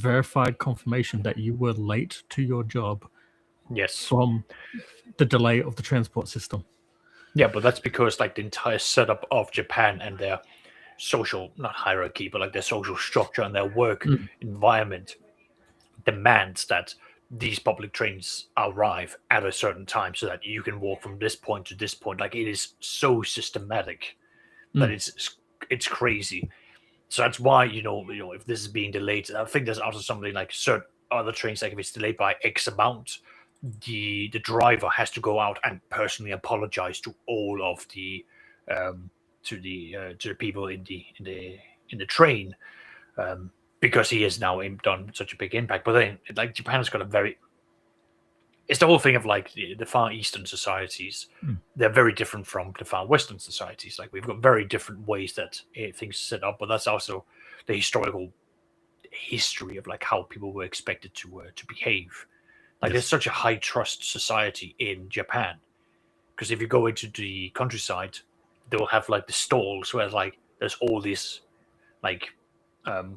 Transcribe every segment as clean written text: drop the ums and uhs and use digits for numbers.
verified confirmation that you were late to your job Yes. from the delay of the transport system. Yeah, but that's because like the entire setup of Japan and their social, not hierarchy, but like their social structure and their work environment demands that these public trains arrive at a certain time so that you can walk from this point to this point. Like it is so systematic that it's crazy. So that's why if this is being delayed, I think there's also something like certain other trains, like if it's delayed by X amount, the driver has to go out and personally apologize to all of the to the people in the train, because he has now done such a big impact. But then, like Japan has got a very, it's the whole thing of like the Far Eastern societies. They're very different from the Far Western societies. Like we've got very different ways that things are set up, but that's also the historical history of like how people were expected to behave. Like there's such a high trust society in Japan, because if you go into the countryside, they'll have like the stalls where like there's all this like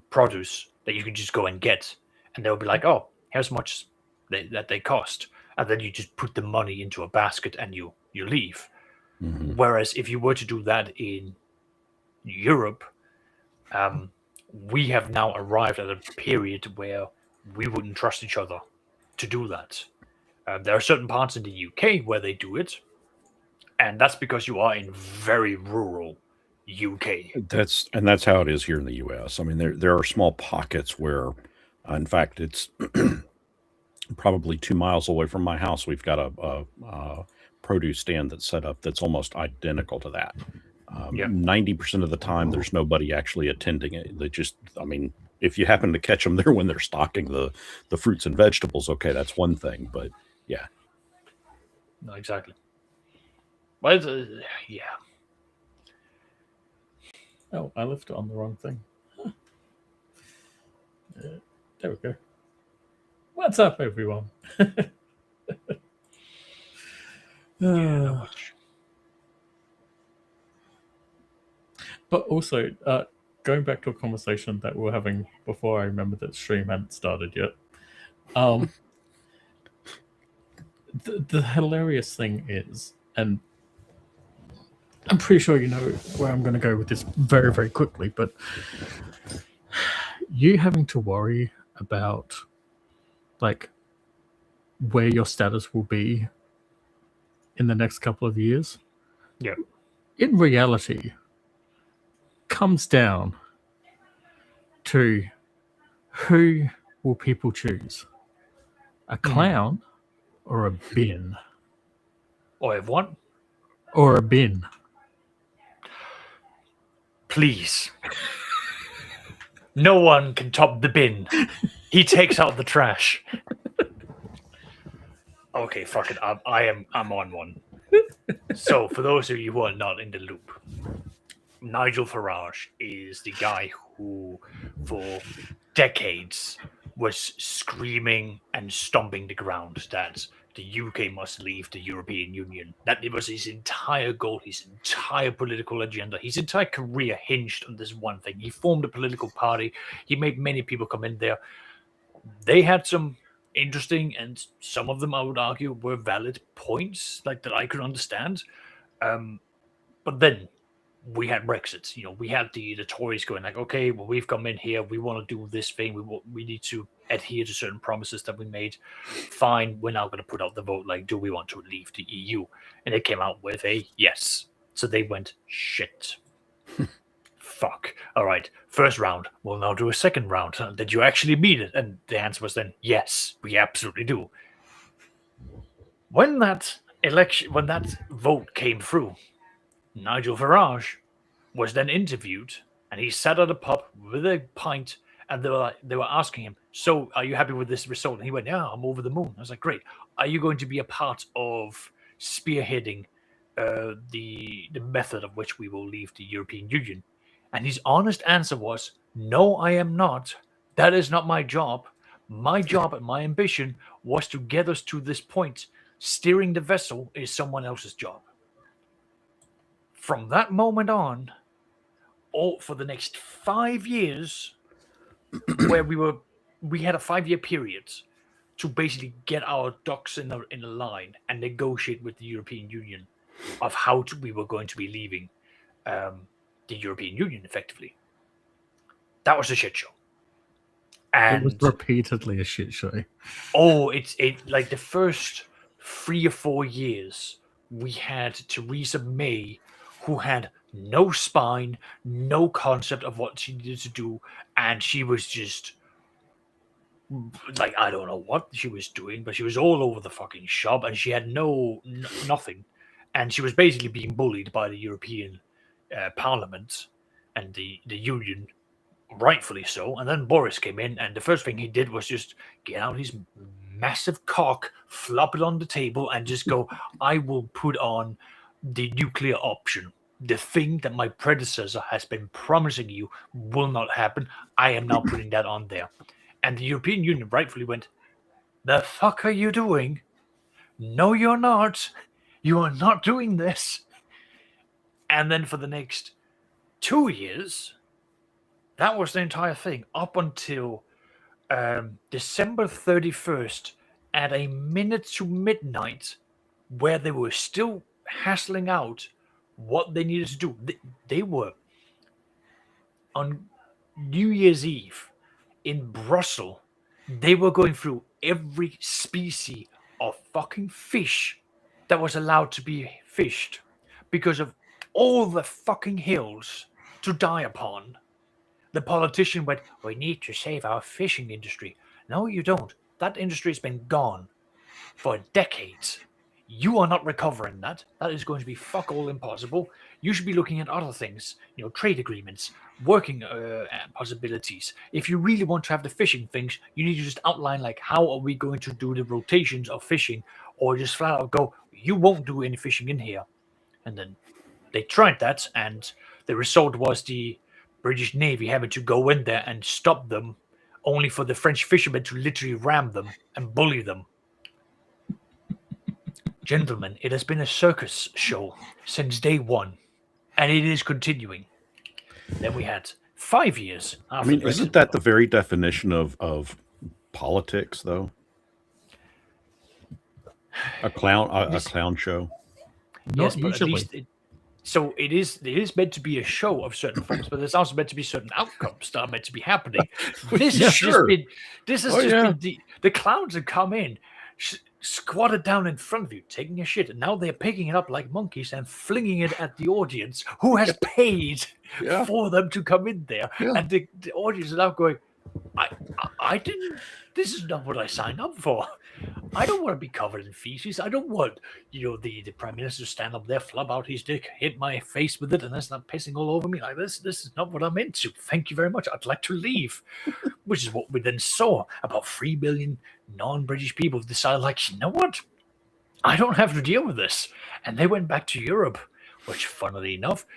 produce that you can just go and get, and they'll be like, oh, here's much that they cost, and then you just put the money into a basket and you leave. Whereas if you were to do that in Europe, we have now arrived at a period where we wouldn't trust each other to do that. There are certain parts in the UK where they do it, and that's because you are in very rural UK. That's how it is here in the U.S. I mean, there are small pockets where, in fact, it's probably 2 miles away from my house. We've got a produce stand that's set up that's almost identical to that. 90% of the time, there's nobody actually attending it. They just, I mean, if you happen to catch them there when they're stocking the fruits and vegetables, okay, that's one thing. But yeah, no, exactly. But yeah. Oh, I left it on the wrong thing. Huh. There we go. What's up, everyone? But also, going back to a conversation that we were having before I remember that stream hadn't started yet. The hilarious thing is, and I'm pretty sure you know where I'm going to go with this very, very quickly, but you having to worry about like where your status will be in the next couple of years. Yeah. In reality, comes down to who will people choose? A clown or a bin? Or if what? Or a bin. Please. No one can top the bin. He takes out the trash. Okay, fuck it. I'm on one. So, for those of you who are not in the loop, Nigel Farage is the guy who, for decades, was screaming and stomping the ground that the UK must leave the European Union. That it was his entire goal, his entire political agenda, his entire career hinged on this one thing. He formed a political party. He made many people come in there. They had some interesting, and some of them I would argue were valid points, like that I could understand. But then we had Brexit. We had the Tories going like, okay, well, we've come in here, we want to do this thing, we need to adhere to certain promises that we made. Fine, we're now going to put out the vote, like, do we want to leave the EU? And they came out with a yes. So they went, shit. Fuck. All right, first round, we'll now do a second round. Did you actually mean it? And the answer was then, yes, we absolutely do. When that vote came through, Nigel Farage was then interviewed, and he sat at a pub with a pint, and they were asking him, so are you happy with this result? And he went, yeah, I'm over the moon. I was like, great. Are you going to be a part of spearheading the method of which we will leave the European Union? And his honest answer was, no, I am not. That is not my job. My job and my ambition was to get us to this point. Steering the vessel is someone else's job. From that moment on, for the next 5 years, where we were we had a 5-year period to basically get our ducks in a line and negotiate with the European Union of how we were going to be leaving the European Union effectively. That was a shit show. It was And repeatedly a shit show. it like the first 3 or 4 years, we had Theresa May, who had no spine, no concept of what she needed to do, and she was just like, I don't know what she was doing, but she was all over the fucking shop, and she had nothing, and she was basically being bullied by the European Parliament and the Union, rightfully so. And then Boris came in, and the first thing he did was just get out his massive cock, flop it on the table, and just go, I will put on the nuclear option. The thing that my predecessor has been promising you will not happen. I am now putting that on there. And the European Union rightfully went, the fuck are you doing? No, you're not. You are not doing this. And then for the next 2 years, that was the entire thing up until December 31st at a minute to midnight, where they were still hassling out what they needed to do. They were on New Year's Eve in Brussels. They were going through every species of fucking fish that was allowed to be fished because of all the fucking hills to die upon. The politician went, we need to save our fishing industry. No, you don't. That industry has been gone for decades. You are not recovering that. That is going to be fuck all impossible. You should be looking at other things, trade agreements, working possibilities. If you really want to have the fishing things, you need to just outline, like, how are we going to do the rotations of fishing, or just flat out go, you won't do any fishing in here. And then they tried that, and the result was the British Navy having to go in there and stop them, only for the French fishermen to literally ram them and bully them. Gentlemen, it has been a circus show since day one, and it is continuing. Then we had 5 years. I mean, isn't that the very definition of politics, though? A clown show. Yes, Not but usually. at least so it is meant to be a show of certain things, but there's also meant to be certain outcomes that are meant to be happening. This has just been the clowns have come in, squatted down in front of you, taking a shit, and now they're picking it up like monkeys and flinging it at the audience, who has paid for them to come in there, and the audience is now going, I didn't. This is not what I signed up for. I don't want to be covered in feces. I don't want, the Prime Minister to stand up there, flub out his dick, hit my face with it, and that's not pissing all over me like this. This is not what I'm into. Thank you very much. I'd like to leave. Which is what we then saw. About 3 billion non-British people decided, like, you know what? I don't have to deal with this. And they went back to Europe, which, funnily enough,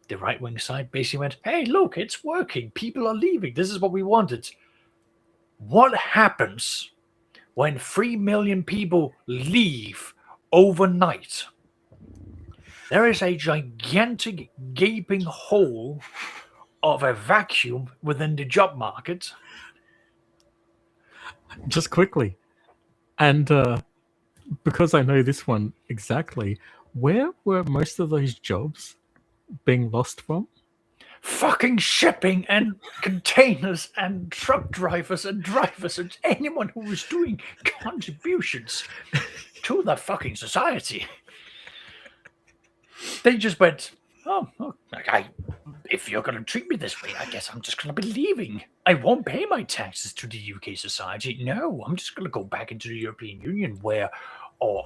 the right-wing side basically went, hey, look, it's working. People are leaving. This is what we wanted. What happens when 3 million people leave overnight? There is a gigantic gaping hole of a vacuum within the job market. Just quickly, and because I know this one exactly, where were most of those jobs being lost from? Fucking shipping and containers and truck drivers and anyone who was doing contributions to the fucking society. They just went, if you're going to treat me this way, I guess I'm just going to be leaving. I won't pay my taxes to the UK society. No, I'm just going to go back into the European Union where,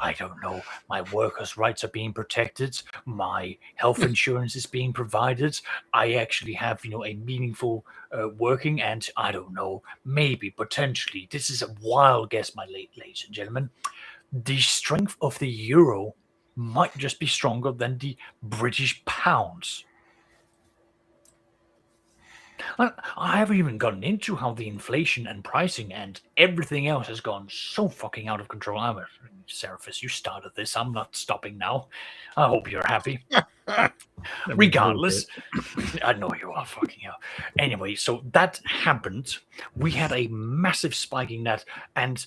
I don't know, my workers' rights are being protected, my health insurance is being provided, I actually have, a meaningful working, and I don't know, maybe, potentially, this is a wild guess, ladies and gentlemen, the strength of the euro might just be stronger than the British pounds. I haven't even gotten into how the inflation and pricing and everything else has gone so fucking out of control. Seraphis, you started this. I'm not stopping now. I hope you're happy. Regardless, I know you are fucking hell. Anyway, so that happened. We had a massive spike in that, and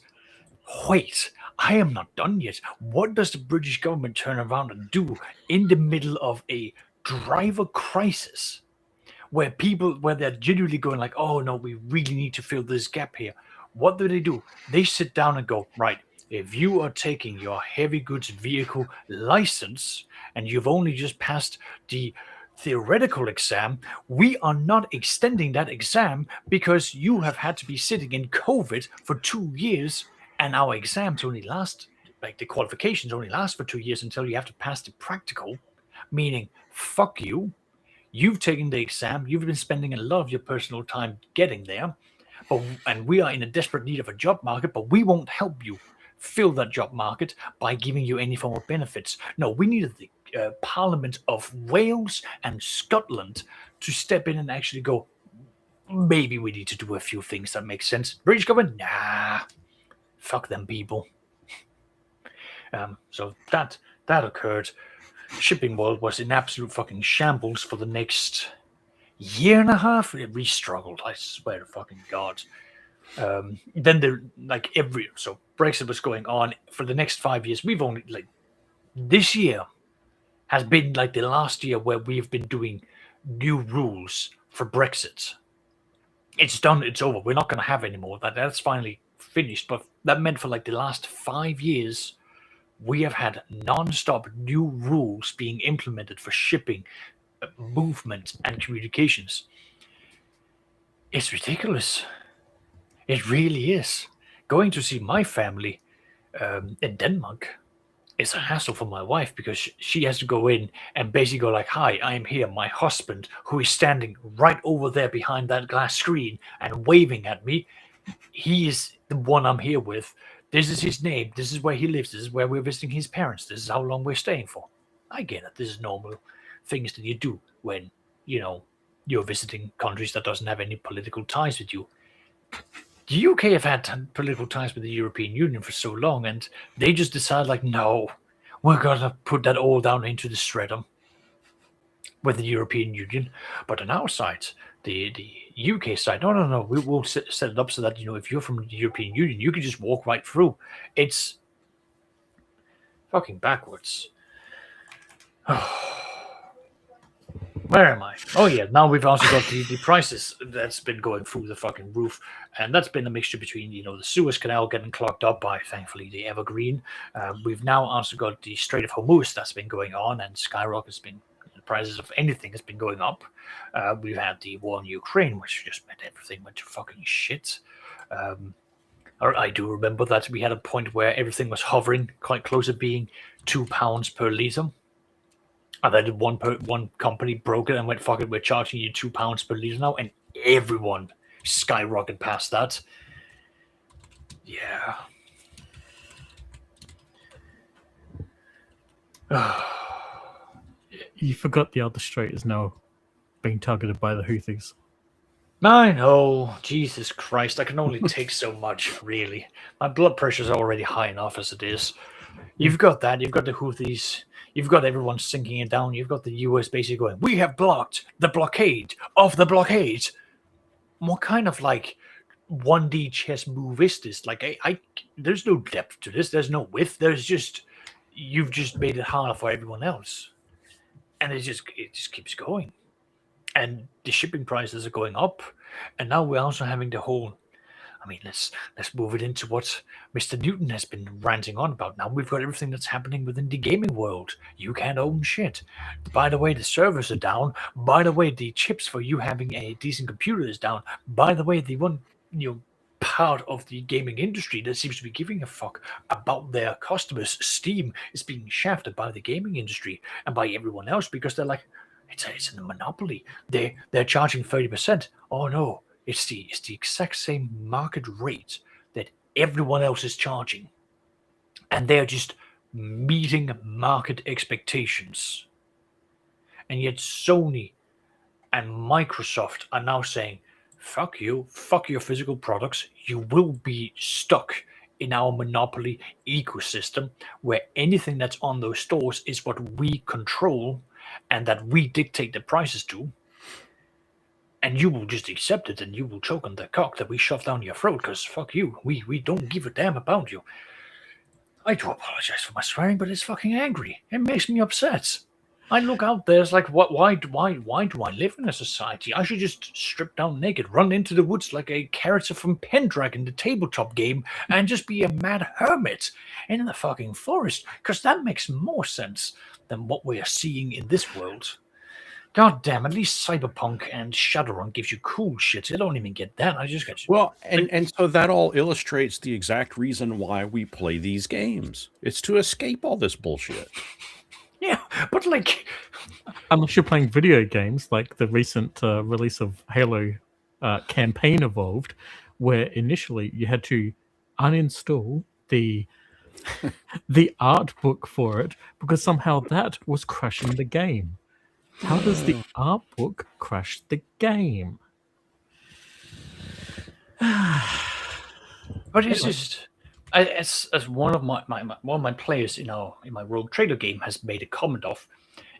wait, I am not done yet. What does the British government turn around and do in the middle of a driver crisis, where they're genuinely going like, oh no, we really need to fill this gap here? What do? They sit down and go, right, if you are taking your heavy goods vehicle license and you've only just passed the theoretical exam, we are not extending that exam because you have had to be sitting in COVID for 2 years, and our exams only last, like the qualifications only last for 2 years until you have to pass the practical, meaning, fuck you. You've taken the exam, you've been spending a lot of your personal time getting there, and we are in a desperate need of a job market, but we won't help you fill that job market by giving you any form of benefits. No, we needed the Parliament of Wales and Scotland to step in and actually go, maybe we need to do a few things that make sense. British government, nah, fuck them people. So that occurred. Shipping world was in absolute fucking shambles for the next year and a half. We struggled, I swear to fucking God. Then so Brexit was going on for the next 5 years. We've only, like, this year has been like the last year where we've been doing new rules for Brexit. It's done, it's over. We're not going to have any more. That's finally finished. But that meant for like the last 5 years, we have had non-stop new rules being implemented for shipping, movement, and communications. It's ridiculous. It really is. Going to see my family in Denmark is a hassle for my wife because she has to go in and basically go like, hi, I am here. My husband, who is standing right over there behind that glass screen and waving at me, he is the one I'm here with. This is his name. This is where he lives. This is where we're visiting his parents. This is how long we're staying for. I get it. This is normal things that you do when, you're visiting countries that doesn't have any political ties with you. The UK have had political ties with the European Union for so long, and they just decide like, no, we're going to put that all down into the shredder with the European Union. But on our side, the UK side, no, we will set it up so that, if you're from the European Union, you can just walk right through. It's fucking backwards. Where am I? Oh yeah, now we've also got the prices that's been going through the fucking roof, and that's been a mixture between the Suez Canal getting clogged up by, thankfully, the Evergreen. We've now also got the Strait of Hormuz that's been going on, and skyrockets. The prices of anything has been going up. We've had the war in Ukraine, which just meant everything went to fucking shit. I do remember that we had a point where everything was hovering quite close to being £2 per litre. And then one company broke it and went, fuck it, we're charging you £2 per litre now, and everyone skyrocketed past that. Yeah. You forgot the other strait is now being targeted by the Houthis. I know. Jesus Christ. I can only take so much, really. My blood pressure is already high enough as it is. You've got that. You've got the Houthis. You've got everyone sinking it down. You've got the US basically going, we have blocked the blockade of the blockade. What kind of 1D chess move is this? There's no depth to this. There's no width. There's just, you've just made it harder for everyone else. And it just keeps going. And the shipping prices are going up. And now we're also having the whole, let's move it into what Mr. Newton has been ranting on about. Now we've got everything that's happening within the gaming world. You can't own shit. By the way, the servers are down. By the way, the chips for you having a decent computer is down. By the way, the one part of the gaming industry that seems to be giving a fuck about their customers, Steam, is being shafted by the gaming industry and by everyone else because they're like, it's a monopoly. They're charging 30%. Oh no. It's the exact same market rate that everyone else is charging. And they're just meeting market expectations. And yet Sony and Microsoft are now saying, fuck you, fuck your physical products. You will be stuck in our monopoly ecosystem where anything that's on those stores is what we control. and that we dictate the prices to, and you will just accept it, and you will choke on the cock that we shove down your throat, because fuck you, we don't give a damn about you. I do apologize for my swearing, but it's fucking angry. It makes me upset. I look out there, it's like, why do I live in a society? I should just strip down naked, run into the woods like a character from Pendragon, the tabletop game, and just be a mad hermit in the fucking forest, because that makes more sense than what we are seeing in this world. God damn, at least Cyberpunk and Shadowrun gives you cool shit. I don't even get that. I just get Well, and so that all illustrates the exact reason why we play these games. It's to escape all this bullshit. Yeah, but like, unless you're playing video games, like the recent release of Halo Campaign Evolved, where initially you had to uninstall the art book for it because somehow that was crashing the game. How does the art book crash the game? but it's just as one of my players in my Rogue Trader game has made a comment of,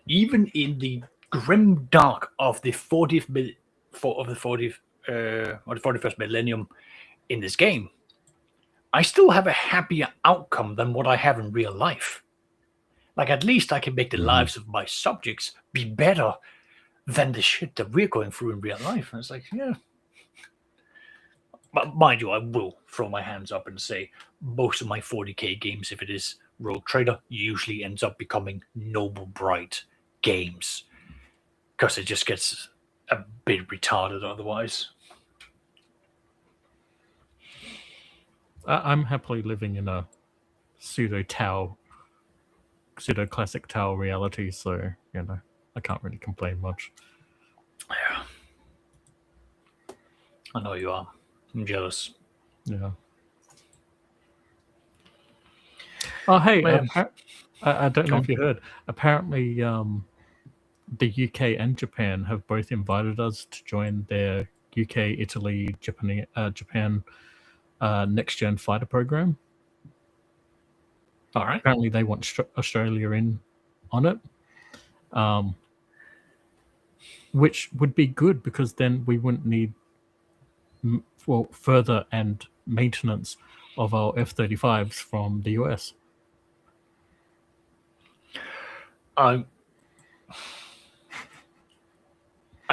even in the grim dark of the 41st millennium in this game, I still have a happier outcome than what I have in real life. Like, at least I can make the lives of my subjects be better than the shit that we're going through in real life. And it's like, yeah. But mind you, I will throw my hands up and say most of my 40k games, if it is Rogue Trader, usually ends up becoming Noble Bright games, because it just gets a bit retarded otherwise. I'm happily living in a pseudo classic Tau reality, so I can't really complain much. Yeah, I know you are. I'm jealous. Yeah. Oh, hey, I don't know if you heard. Apparently, the UK and Japan have both invited us to join their UK, Italy, Japan next-gen fighter program. All right. Apparently, they want Australia in on it, which would be good because then we wouldn't need further and maintenance of our F-35s from the US. I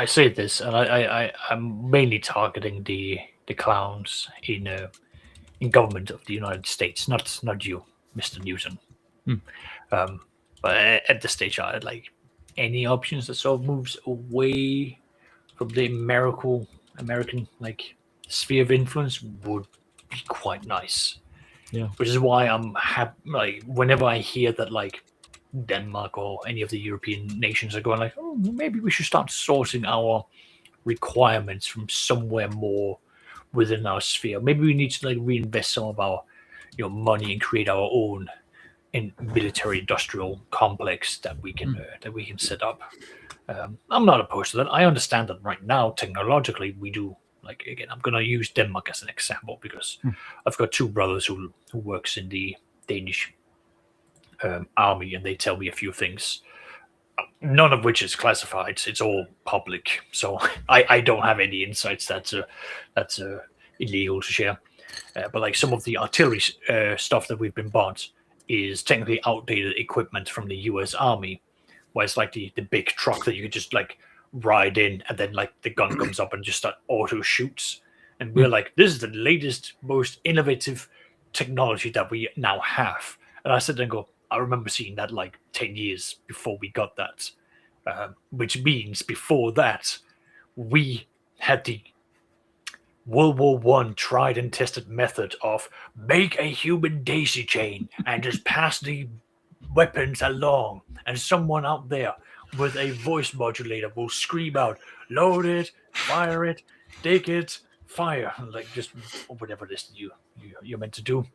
say this, and I'm mainly targeting the clowns in government of the United States, not you, Mr. Newton. But at this stage, I like any options that sort of moves away from the American like sphere of influence would be quite nice. Yeah, which is why I'm happy. Like, whenever I hear that, like, Denmark or any of the European nations are going like, oh, maybe we should start sourcing our requirements from somewhere more within our sphere. Maybe we need to like reinvest some of our money and create our own military industrial complex that we can set up. I'm not opposed to that. I understand that right now technologically we do. Like, again, I'm gonna use Denmark as an example because I've got two brothers who works in the Danish army, and they tell me a few things, none of which is classified. It's all public, so I don't have any insights that's illegal to share. But like some of the artillery stuff that we've been bought is technically outdated equipment from the U.S. Army, where it's like the big truck that you could just like ride in, and then like the gun comes up and just start auto shoots. And we're like, this is the latest, most innovative technology that we now have. And I sit there and go, I remember seeing that like 10 years before we got that, which means before that, we had the World War I tried and tested method of make a human daisy chain and just pass the weapons along, and someone out there with a voice modulator will scream out, load it, fire it, take it, fire, like just whatever it is you're meant to do,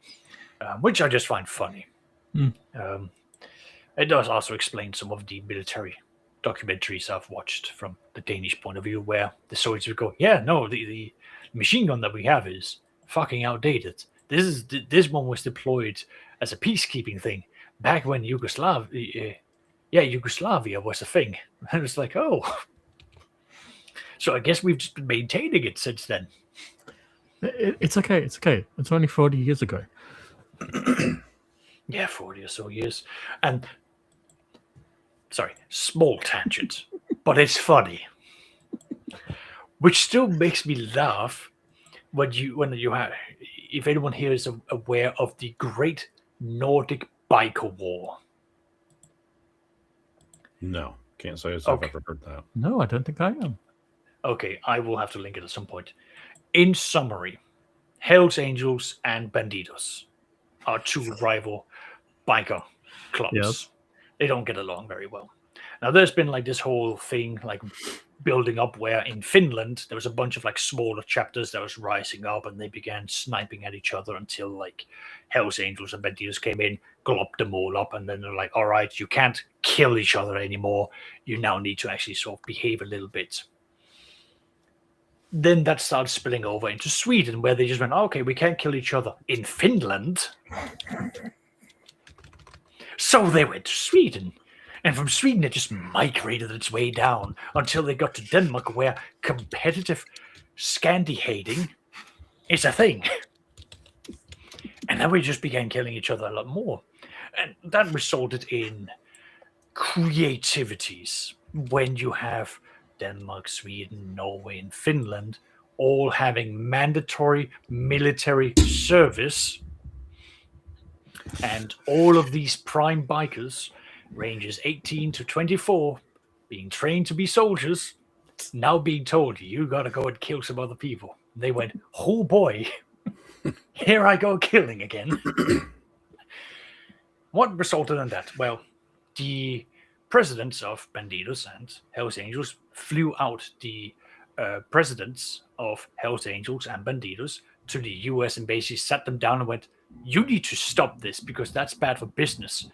which I just find funny. It does also explain some of the military documentaries I've watched from the Danish point of view, where the soldiers would go, yeah, no, the machine gun that we have is fucking outdated. This one was deployed as a peacekeeping thing back when Yugoslavia yeah, Yugoslavia was a thing. And it's like, oh. So I guess we've just been maintaining it since then. It's okay. It's okay. It's only 40 years ago. Yeah, 40 or so years. And, sorry, small tangent, but it's funny. Which still makes me laugh when you have, if anyone here is aware of the Great Nordic Biker War. No, can't say as I've ever heard that. No, I don't think I am. Okay, I will have to link it at some point. In summary, Hells Angels and Bandidos are two rival biker clubs. Yes. They don't get along very well. Now, there's been like this whole thing like building up where in Finland there was a bunch of like smaller chapters that was rising up, and they began sniping at each other until like Hells Angels and Bandidos came in, glopped them all up, and then they're like, all right, you can't kill each other anymore. You now need to actually sort of behave a little bit. Then that started spilling over into Sweden, where they just went, okay, we can't kill each other in Finland. So they went to Sweden. And from Sweden, it just migrated its way down until they got to Denmark, where competitive Scandi hating is a thing. And then we just began killing each other a lot more. And that resulted in creativities when you have Denmark, Sweden, Norway, and Finland all having mandatory military service. And all of these prime bikers, ranges 18 to 24, being trained to be soldiers, now being told, you gotta go and kill some other people. They went, oh boy, here I go killing again. What resulted in that? Well, the presidents of Bandidos and Hells Angels flew out the presidents of Hells Angels and Bandidos to the US and basically sat them down and went, you need to stop this because that's bad for business.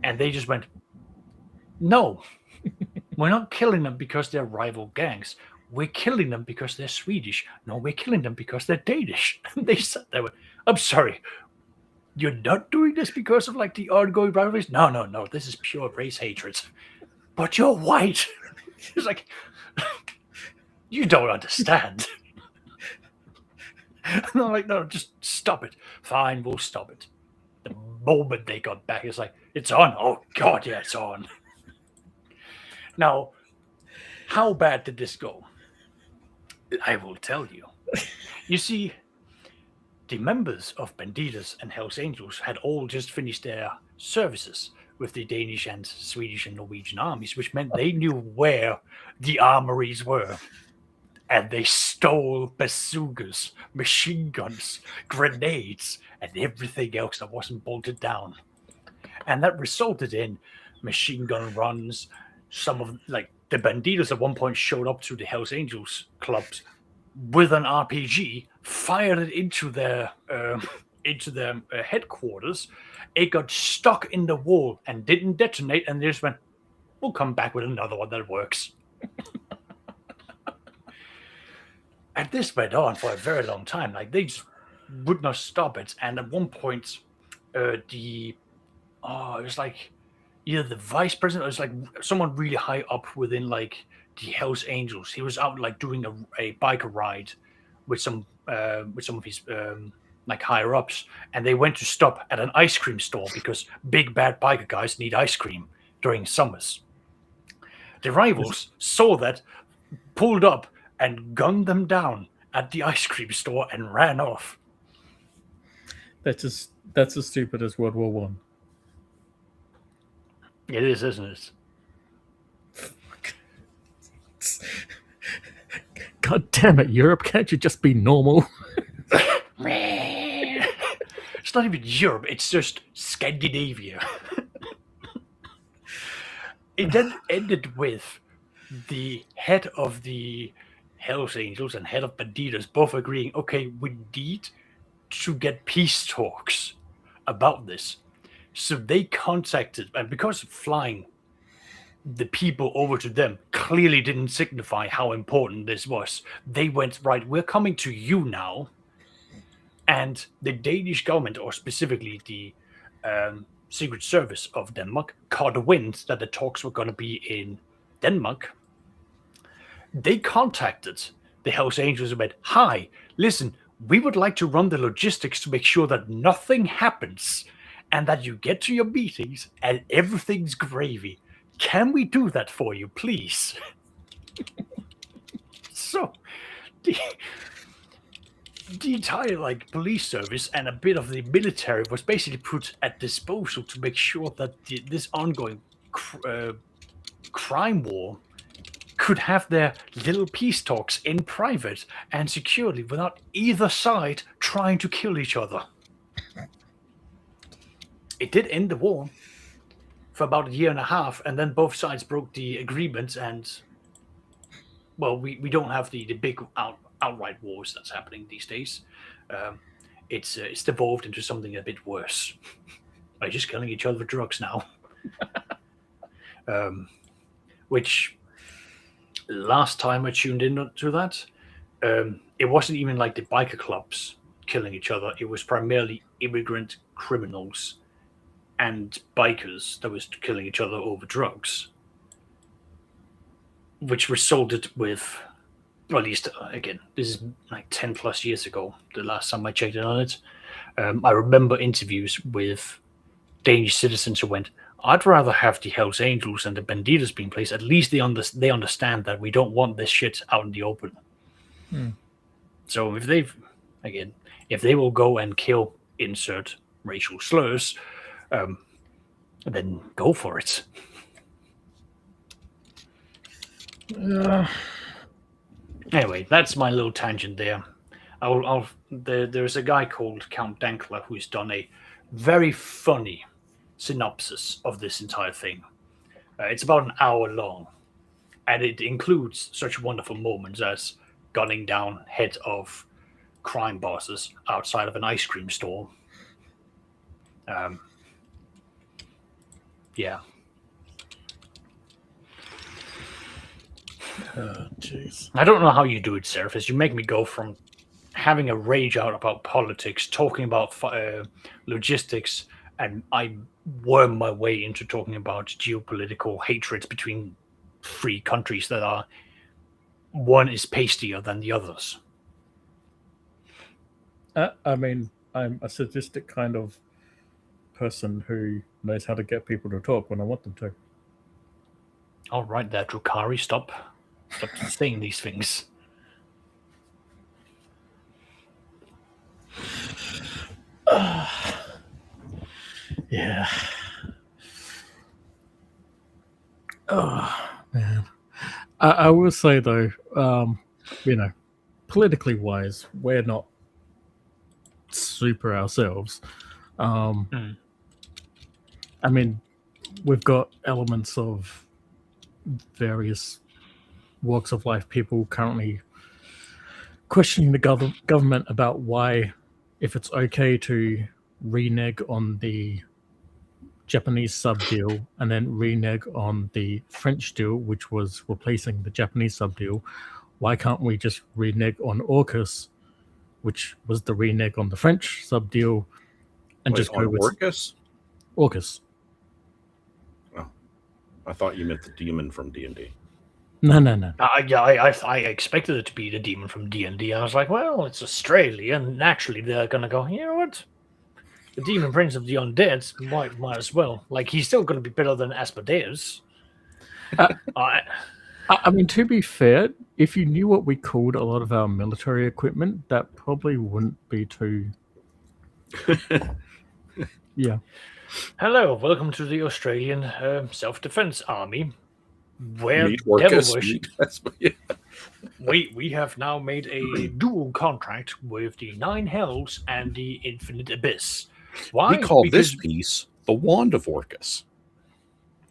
And they just went, no, we're not killing them because they're rival gangs. We're killing them because they're Swedish. No, we're killing them because they're Danish. And they sat there with, I'm sorry, you're not doing this because of like the ongoing rivalries? No, this is pure race hatred. But you're white. It's like, you don't understand. And I'm like, no, just stop it. Fine, we'll stop it. The moment they got back, it's like, it's on. Oh, God, yeah, it's on. Now, how bad did this go? I will tell you. You see, the members of Bandidos and Hells Angels had all just finished their services with the Danish and Swedish and Norwegian armies, which meant they knew where the armories were. And they stole bazookas, machine guns, grenades, and everything else that wasn't bolted down. And that resulted in machine gun runs. Some of, like, the Bandidos at one point showed up to the Hells Angels clubs with an RPG, fired it into their headquarters. It got stuck in the wall and didn't detonate, and they just went, we'll come back with another one that works. And this went on for a very long time. Like, they just would not stop it. And at one point, it was like either the vice president, or it was like someone really high up within like the Hells Angels. He was out like doing a biker ride with some of his like higher ups, and they went to stop at an ice cream store because big bad biker guys need ice cream during summers. The rivals saw that, pulled up, and gunned them down at the ice cream store and ran off. That's as stupid as World War One. It is, isn't it? God damn it, Europe! Can't you just be normal? It's not even Europe; it's just Scandinavia. It then ended with the head of the Hells Angels and head of Bandidos both agreeing, okay, we need to get peace talks about this. So they contacted, and because flying the people over to them clearly didn't signify how important this was, they went, right, we're coming to you now. And the Danish government, or specifically the Secret Service of Denmark caught wind that the talks were going to be in Denmark, they contacted the Hells Angels and went, "Hi, listen, we would like to run the logistics to make sure that nothing happens and that you get to your meetings and everything's gravy. Can we do that for you, please?" So the entire police service and a bit of the military was basically put at disposal to make sure that this ongoing crime war could have their little peace talks in private and securely without either side trying to kill each other. It did end the war for about a year and a half, and then both sides broke the agreement, and well, we don't have the big outright wars that's happening these days. It's devolved into something a bit worse. By just killing each other with drugs now. Which last time I tuned in to that, it wasn't even like the biker clubs killing each other. It was primarily immigrant criminals and bikers that was killing each other over drugs, which resulted with, well, at least again, this is like 10 plus years ago, the last time I checked in on it. I remember interviews with Danish citizens who went, "I'd rather have the Hells Angels and the Bandidos being placed. At least they understand that we don't want this shit out in the open." So if they will go and kill insert racial slurs, then go for it. Anyway, that's my little tangent there. There's a guy called Count Dankler who's done a very funny synopsis of this entire thing. It's about an hour long, and it includes such wonderful moments as gunning down head of crime bosses outside of an ice cream store. Yeah. Oh, jeez. I don't know how you do it, Seraphis. You make me go from having a rage out about politics, talking about logistics, and I worm my way into talking about geopolitical hatreds between free countries that are, one is pastier than the others. I mean, I'm a sadistic kind of person who knows how to get people to talk when I want them to. All right there, Drukari, stop saying these things. Yeah. Oh, man. I will say, though, politically wise, we're not super ourselves. I mean, we've got elements of various walks of life, people currently questioning the government about why, if it's okay to renege on the Japanese sub deal and then renege on the French deal, which was replacing the Japanese sub deal, why can't we just renege on AUKUS, which was the renege on the French sub deal, and just go with AUKUS? AUKUS. Oh, I thought you meant the demon from D&D. No. I expected it to be the demon from D&D. I was like, well, it's Australia, and naturally they're gonna go, you know what? The demon prince of the undead might as well. Like, he's still gonna be better than Asmodeus. I mean, to be fair, if you knew what we called a lot of our military equipment, that probably wouldn't be too. Yeah. Hello, welcome to the Australian Self-Defense Army. Where Meet devil Orcus, worship. We have now made a dual contract with the Nine Hells and the Infinite Abyss. Why? We call this piece the Wand of Orcus.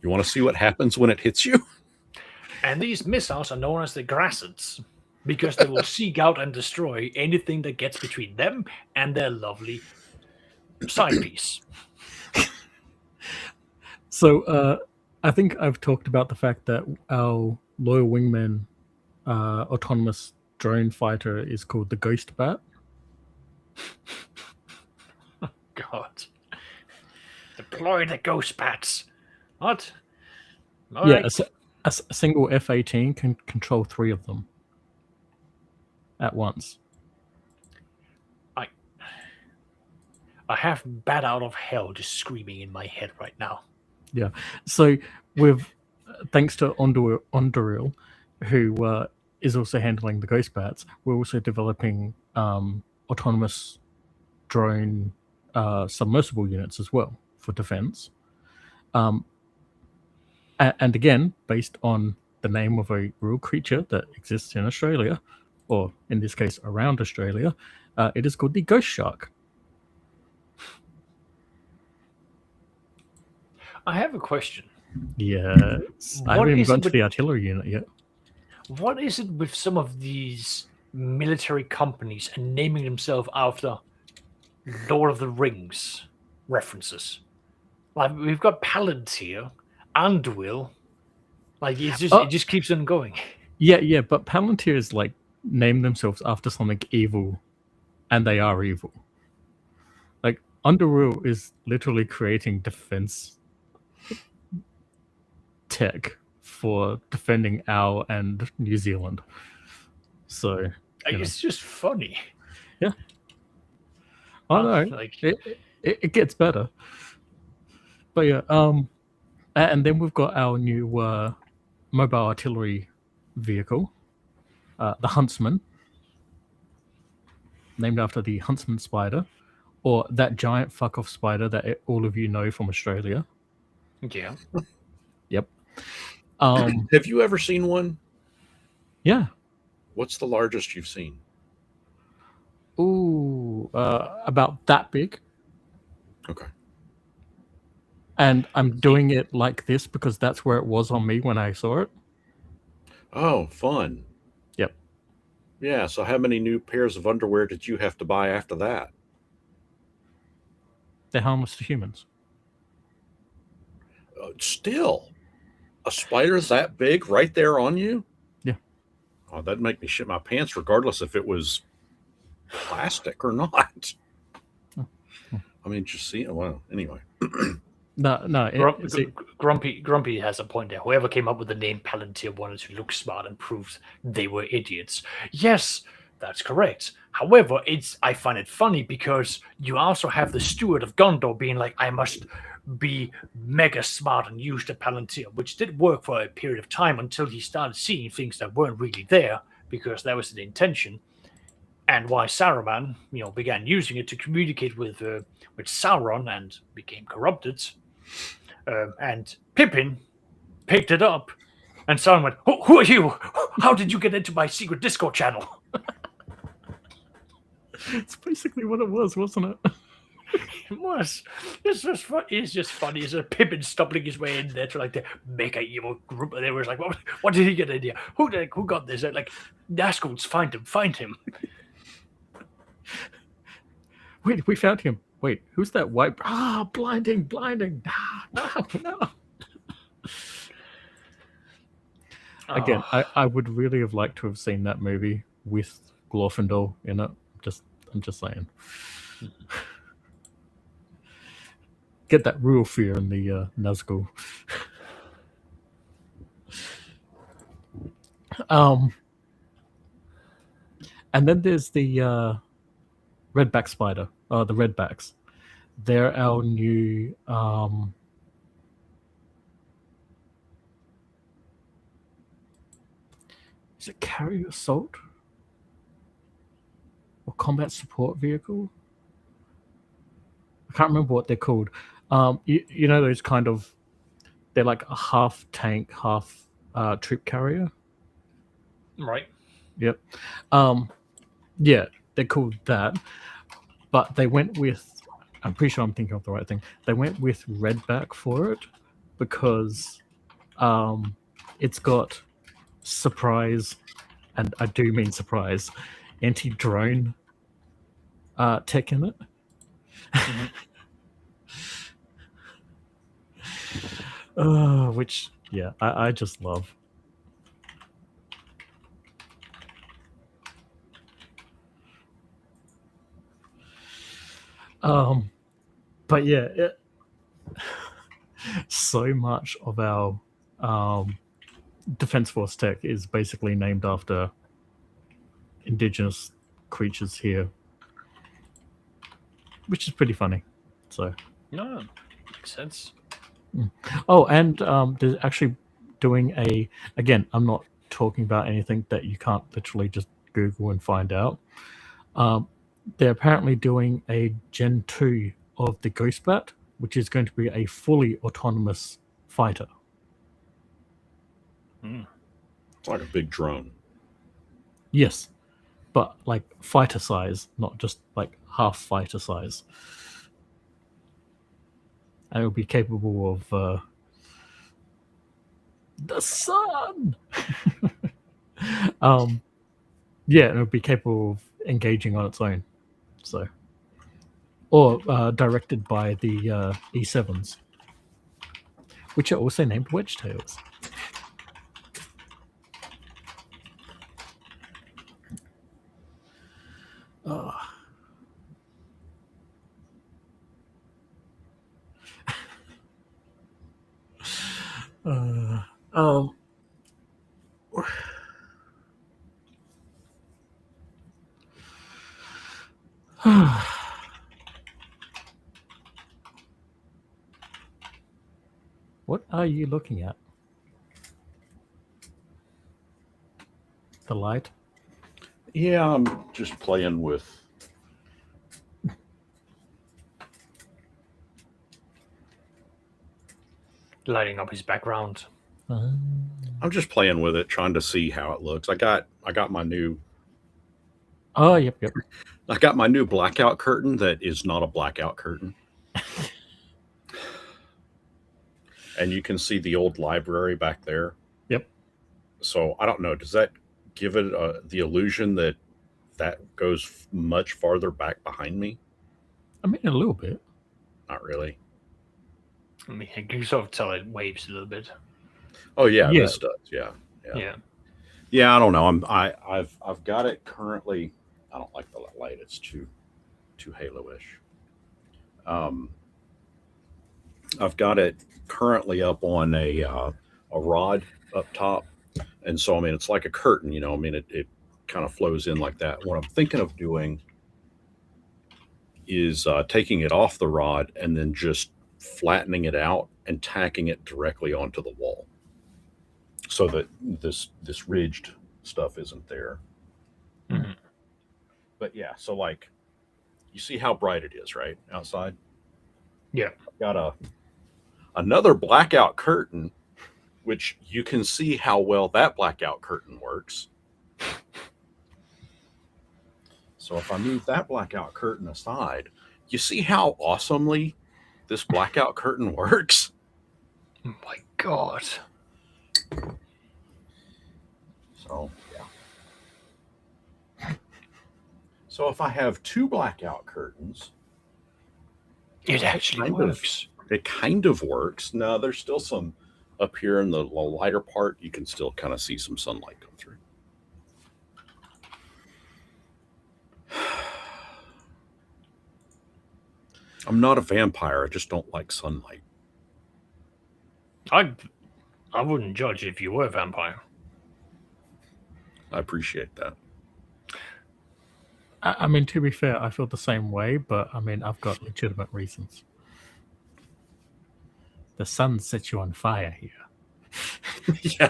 You want to see what happens when it hits you? And these missiles are known as the Grassets because they will seek out and destroy anything that gets between them and their lovely side piece. So, I think I've talked about the fact that our loyal wingman autonomous drone fighter is called the Ghost Bat. God. The deploy the ghost bats. What? All yeah, right. a single F-18 can control 3 of them at once. I have Bat Out of Hell just screaming in my head right now. Yeah. So with thanks to Onduril, who is also handling the ghost bats, we're also developing autonomous drone submersible units as well for defense. And again, based on the name of a real creature that exists in Australia, or in this case around Australia, it is called the ghost shark. I have a question. Yes. I haven't even is gone it to with- the artillery unit yet. What is it with some of these military companies and naming themselves after Lord of the Rings references? Like we've got Palantir, Andwil. Like it just keeps on going. Yeah, but Palantir is like name themselves after something evil, and they are evil. Like Underworld is literally creating defense tech for defending our and New Zealand. So It's just funny. Yeah. I know. Like It gets better. But yeah, and then we've got our new mobile artillery vehicle, the Huntsman, named after the Huntsman spider, or that giant fuck off spider that all of you know from Australia. yeah. Yep. Have you ever seen one? Yeah. What's the largest you've seen? Ooh, about that big. Okay. And I'm doing it like this because that's where it was on me when I saw it. Oh, fun. Yep. Yeah. So how many new pairs of underwear did you have to buy after that? They're harmless to humans. Still, a spider that big right there on you? Yeah. Oh, that'd make me shit my pants regardless if it was plastic or not. I mean, just see. Well, anyway. No. Grumpy has a point there. Whoever came up with the name Palantir wanted to look smart and prove they were idiots. Yes, that's correct. However, I find it funny because you also have the steward of Gondor being like, I must be mega smart and use the Palantir, which did work for a period of time until he started seeing things that weren't really there, because that was the intention. And why Saruman, began using it to communicate with Sauron and became corrupted. And Pippin picked it up, and Sauron went, "Who are you? How did you get into my secret Discord channel?" It's basically what it was, wasn't it? It was. It's just funny. It's Pippin stumbling his way in there to like the mega evil group, and they were like, "What did he get in here? Who got this?" They're like, Nazgûls, find him. Wait, we found him. Wait, who's that white? Blinding. No. Again, I would really have liked to have seen that movie with Glorfindel in it. I'm just saying. Get that real fear in the Nazgûl. And then there's the redback spider, the redbacks. They're our new is it carrier assault or combat support vehicle? I can't remember what they're called. You know those kind of, they're like a half tank, half troop carrier. Right. Yep. Yeah, they're called that. But they went with, I'm pretty sure I'm thinking of the right thing. They went with redback for it because it's got surprise, and I do mean surprise, anti-drone tech in it. Which, yeah, I just love. But yeah, so much of our Defense Force tech is basically named after indigenous creatures here, which is pretty funny. So, No, makes sense. oh, and there's actually doing again, I'm not talking about anything that you can't literally just Google and find out. They're apparently doing a Gen 2 of the Ghost Bat, which is going to be a fully autonomous fighter. It's like a big drone. Yes, but like fighter size, not just like half fighter size. And it will be capable of the sun. Yeah, and it will be capable of engaging on its own. So, or directed by the E7s, which are also named Wedge Tails. What are you looking at? The light? Yeah, I'm just playing with. Lighting up his background. I'm just playing with it, trying to see how it looks. I got my new. Oh, yep. I got my new blackout curtain that is not a blackout curtain. And you can see the old library back there. Yep. So I don't know. Does that give it the illusion that goes much farther back behind me? I mean, a little bit. Not really. I mean, you can sort of tell it waves a little bit. Oh yeah, Yeah. this does. Yeah. Yeah. I don't know. I've got it currently. I don't like the light. It's too halo-ish. I've got it currently up on a rod up top, and so I mean it's like a curtain. I mean it kind of flows in like that. What I'm thinking of doing is taking it off the rod and then just flattening it out and tacking it directly onto the wall, so that this ridged stuff isn't there. Mhm. But yeah, so like, you see how bright it is, right, outside? Yeah. I've got another blackout curtain, which you can see how well that blackout curtain works. So if I move that blackout curtain aside, you see how awesomely this blackout curtain works? Oh my God. So, yeah. So if I have two blackout curtains, It actually works. It kind of works. Now, there's still some up here in the lighter part. You can still kind of see some sunlight come through. I'm not a vampire. I just don't like sunlight. I wouldn't judge if you were a vampire. I appreciate that. I mean, to be fair, I feel the same way, but I mean, I've got legitimate reasons. The sun sets you on fire here. Yeah.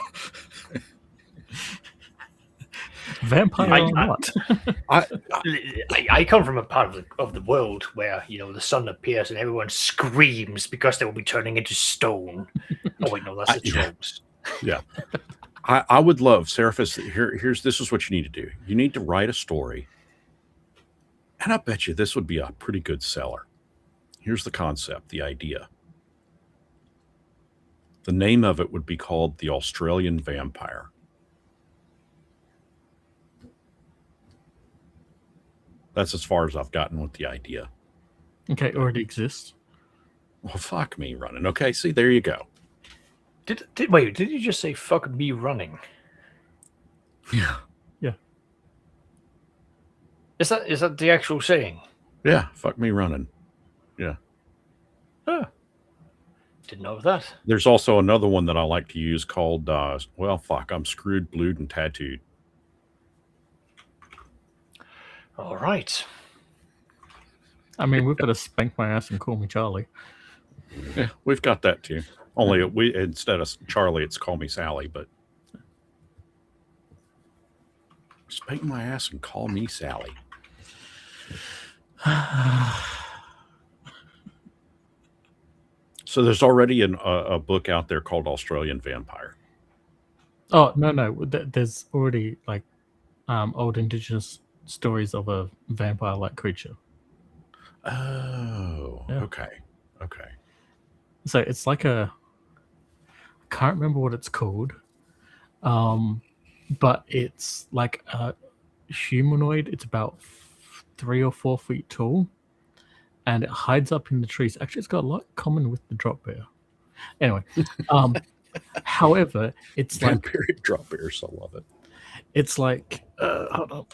Vampire I- or not? I come from a part of the world where the sun appears and everyone screams because they will be turning into stone. Oh wait, no, that's the trolls. Yeah. I would love, Seraphis, this is what you need to do. You need to write a story. And I bet you this would be a pretty good seller. Here's the concept, the idea. The name of it would be called The Australian Vampire. That's as far as I've gotten with the idea. Okay, it already exists. Well, fuck me running. Okay, see, there you go. Wait, did you just say fuck me running? Yeah. Yeah. Is that the actual saying? Yeah, fuck me running. Yeah. Huh. Didn't know that. There's also another one that I like to use called, well, fuck, I'm screwed, blued, and tattooed. All right. I mean, we've got to spank my ass and call me Charlie. Yeah, we've got that too. Only we instead of Charlie, it's call me Sally. But spank my ass and call me Sally. So there's already a book out there called Australian Vampire. Oh no, there's already like old indigenous stories of a vampire-like creature. Oh, Yeah. okay. So it's like I can't remember what it's called, but it's like a humanoid. It's about 3 or 4 feet tall, and it hides up in the trees. Actually, it's got a lot in common with the drop bear. Anyway, however, it's like Vampiric drop bears. I love it. it's like hold on.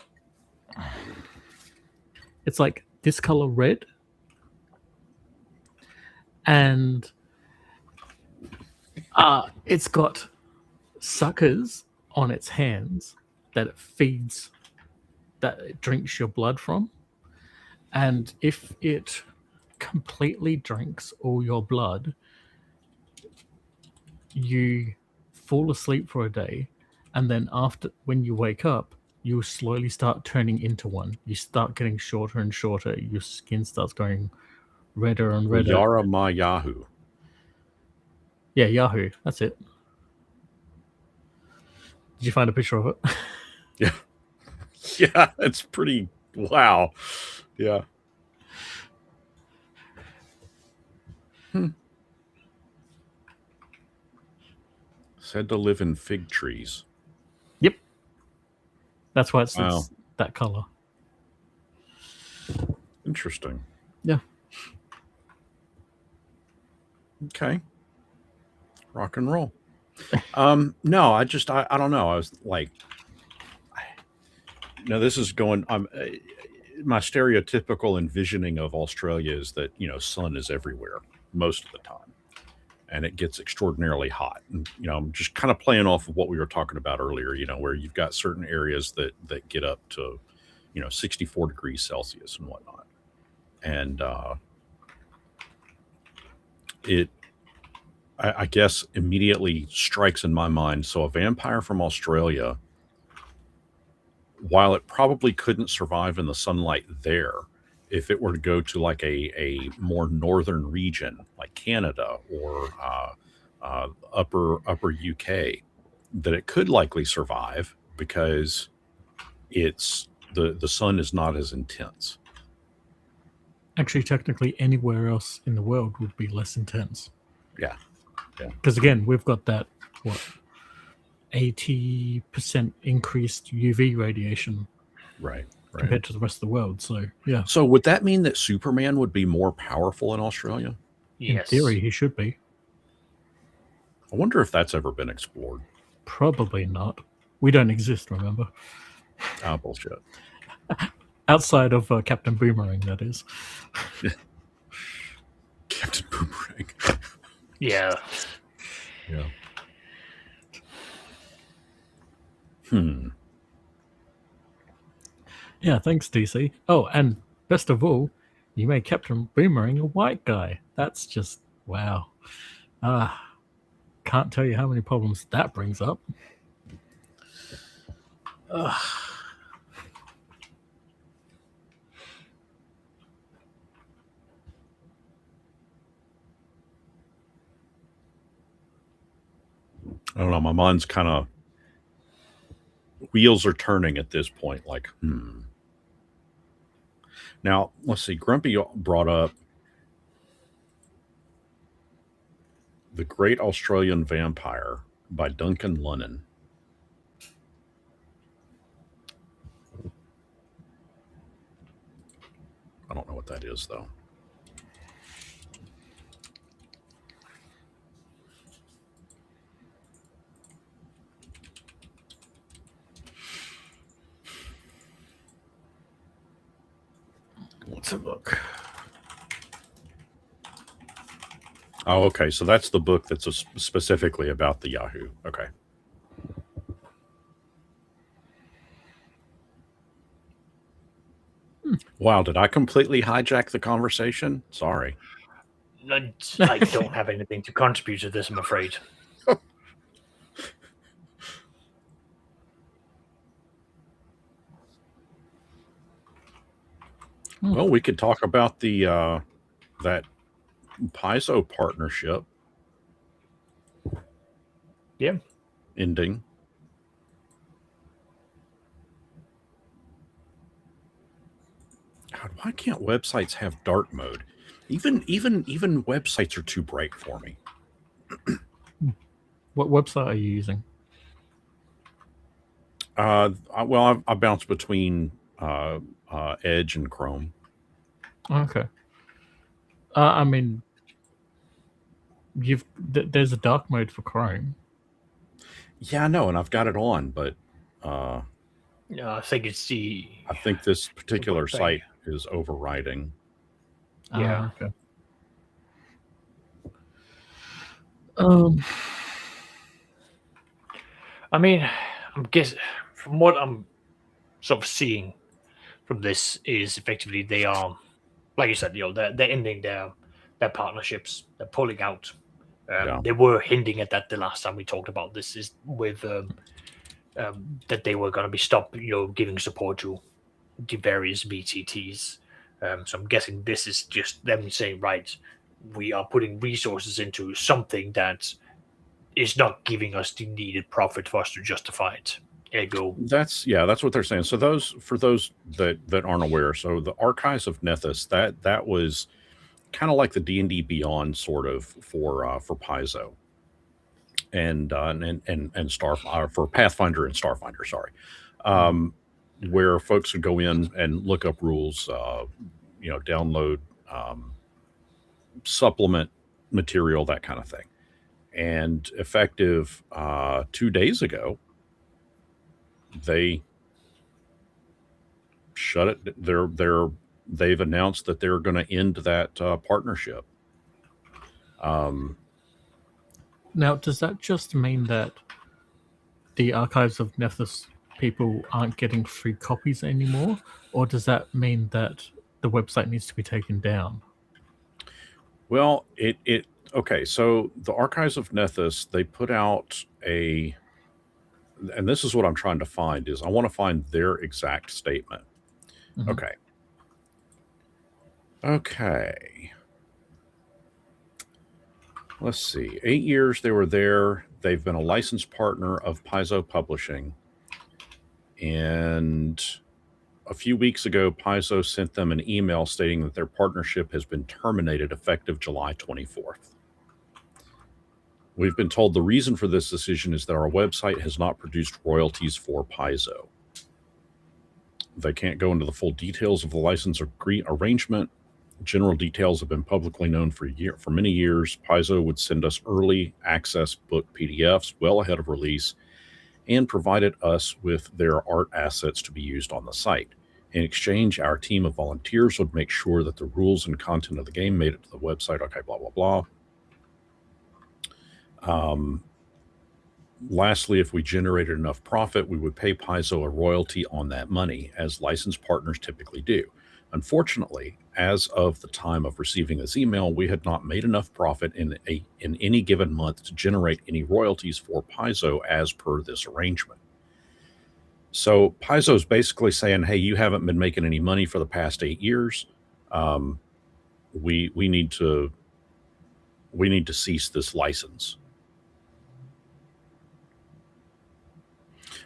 It's like this color red, and it's got suckers on its hands that it feeds, that it drinks your blood from. And if it completely drinks all your blood, you fall asleep for a day, and then after, when you wake up, you slowly start turning into one. You start getting shorter and shorter. Your skin starts going redder and redder. Yara Ma Yahoo. Yeah, Yahoo. That's it. Did you find a picture of it? Yeah. Yeah, it's pretty. Wow. Yeah. Said to live in fig trees. Yep. That's why it's Wow. that color. Interesting. Yeah. Okay. Rock and roll. No, I don't know. I was like, no, this is going. My stereotypical envisioning of Australia is that sun is everywhere most of the time, and it gets extraordinarily hot. And I'm just kind of playing off of what we were talking about earlier. Where you've got certain areas that get up to 64 degrees Celsius and whatnot, and I guess immediately strikes in my mind. So a vampire from Australia, while it probably couldn't survive in the sunlight there, if it were to go to like a more northern region like Canada or upper UK, that it could likely survive because it's the sun is not as intense. Actually, technically, anywhere else in the world would be less intense. Yeah. Because again, we've got that 80% increased UV radiation, Right. compared to the rest of the world. So yeah, So would that mean that Superman would be more powerful in Australia? Yes. in theory, he should be. I wonder if that's ever been explored. Probably not. We don't exist, remember? Ah, bullshit. Outside of Captain Boomerang, that is. Captain Boomerang. Yeah. Yeah. Yeah, thanks, DC. Oh, and best of all, you made Captain Boomerang a white guy. That's just, wow. Can't tell you how many problems that brings up. I don't know. My mind's kind of wheels are turning at this point. Like, Now, let's see. Grumpy brought up The Great Australian Vampire by Duncan Lunnan. I don't know what that is, though. Let's have a look. Oh, okay. So that's the book that's specifically about the Yahoo. Okay. Wow, did I completely hijack the conversation? Sorry. I don't have anything to contribute to this, I'm afraid. Well, we could talk about the that Paizo partnership. Yeah. Ending. God, why can't websites have dark mode? Even websites are too bright for me. What website are you using? Well, I bounce between Edge and Chrome. Okay. I mean, there's a dark mode for Chrome. Yeah, I know, and I've got it on, but I think it's the. I think this particular thing. site is overriding. Yeah. Okay. I mean, I'm guessing from what I'm sort of seeing from this is effectively they are, like you said, they're ending their partnerships. They're pulling out. Yeah. They were hinting at that the last time we talked about this is with that they were going to be stopped, giving support to the various VTTs. So I'm guessing this is just them saying, right, we are putting resources into something that is not giving us the needed profit for us to justify it. Ergo, That's what they're saying. So for those that aren't aware, so the Archives of Nethys, that was kind of like the D&D Beyond sort of for Paizo and Star for Pathfinder and Starfinder, sorry. Where folks would go in and look up rules, download supplement material, that kind of thing. And effective 2 days ago, they shut it. They've announced that they're going to end that partnership. Now, does that just mean that the Archives of Nethys people aren't getting free copies anymore, or does that mean that the website needs to be taken down? Well, okay. So the Archives of Nethys, they put out and this is what I'm trying to find, is I want to find their exact statement. Mhm. Okay. Let's see. 8 years they were there. They've been a licensed partner of Paizo Publishing. And a few weeks ago, Paizo sent them an email stating that their partnership has been terminated effective July 24th. We've been told the reason for this decision is that our website has not produced royalties for Paizo. They can't go into the full details of the license arrangement. General details have been publicly known for many years. Paizo would send us early access book PDFs well ahead of release and provided us with their art assets to be used on the site. In exchange, our team of volunteers would make sure that the rules and content of the game made it to the website. Okay, blah, blah, blah. Lastly, if we generated enough profit, we would pay Paizo a royalty on that money, as licensed partners typically do. Unfortunately, as of the time of receiving this email, we had not made enough profit in any given month to generate any royalties for Paizo as per this arrangement. So Paizo is basically saying, hey, you haven't been making any money for the past 8 years. We need to cease this license.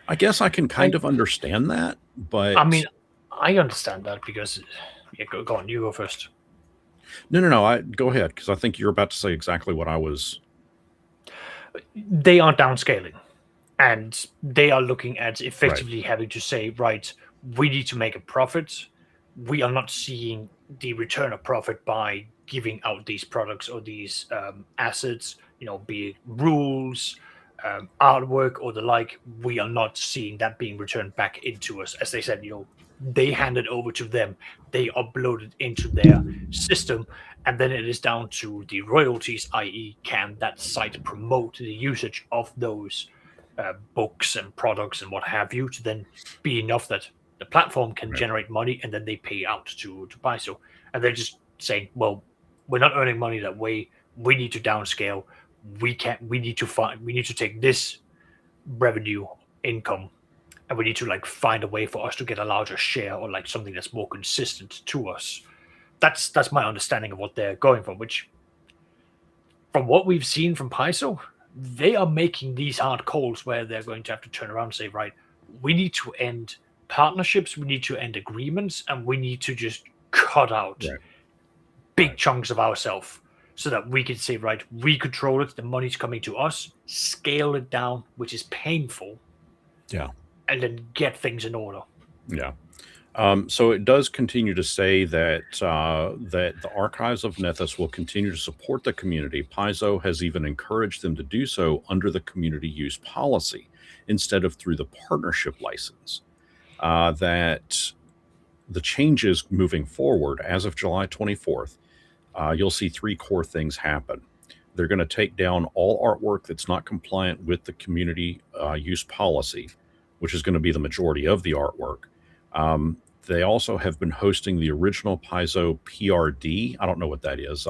I guess I can kind of understand that, but I mean, I understand that because go on, you go first. No, go ahead, because I think you're about to say exactly what I was. They are downscaling, and they are looking at effectively having to say, right, we need to make a profit. We are not seeing the return of profit by giving out these products or these assets, be it rules, artwork, or the like. We are not seeing that being returned back into us. As they said, they hand it over to them, they upload it into their system, and then it is down to the royalties, i.e., can that site promote the usage of those books and products and what have you to then be enough that the platform can generate money, and then they pay out to Paizo. And they're just saying, well, we're not earning money that way. We need to downscale. We need to take this revenue income, and we need to like find a way for us to get a larger share, or like something that's more consistent to us. That's my understanding of what they're going for, which from what we've seen from Paizo, they are making these hard calls where they're going to have to turn around and say, right, we need to end partnerships, we need to end agreements, and we need to just cut out big chunks of ourselves so that we can say, right, we control it, the money's coming to us, scale it down, which is painful. Yeah. And then get things in order. Yeah. So it does continue to say that that the Archives of Nethys will continue to support the community. Paizo has even encouraged them to do so under the community use policy instead of through the partnership license. That the changes moving forward as of July 24th, you'll see three core things happen. They're going to take down all artwork that's not compliant with the community use policy, which is going to be the majority of the artwork. They also have been hosting the original Paizo PRD. I don't know what that is.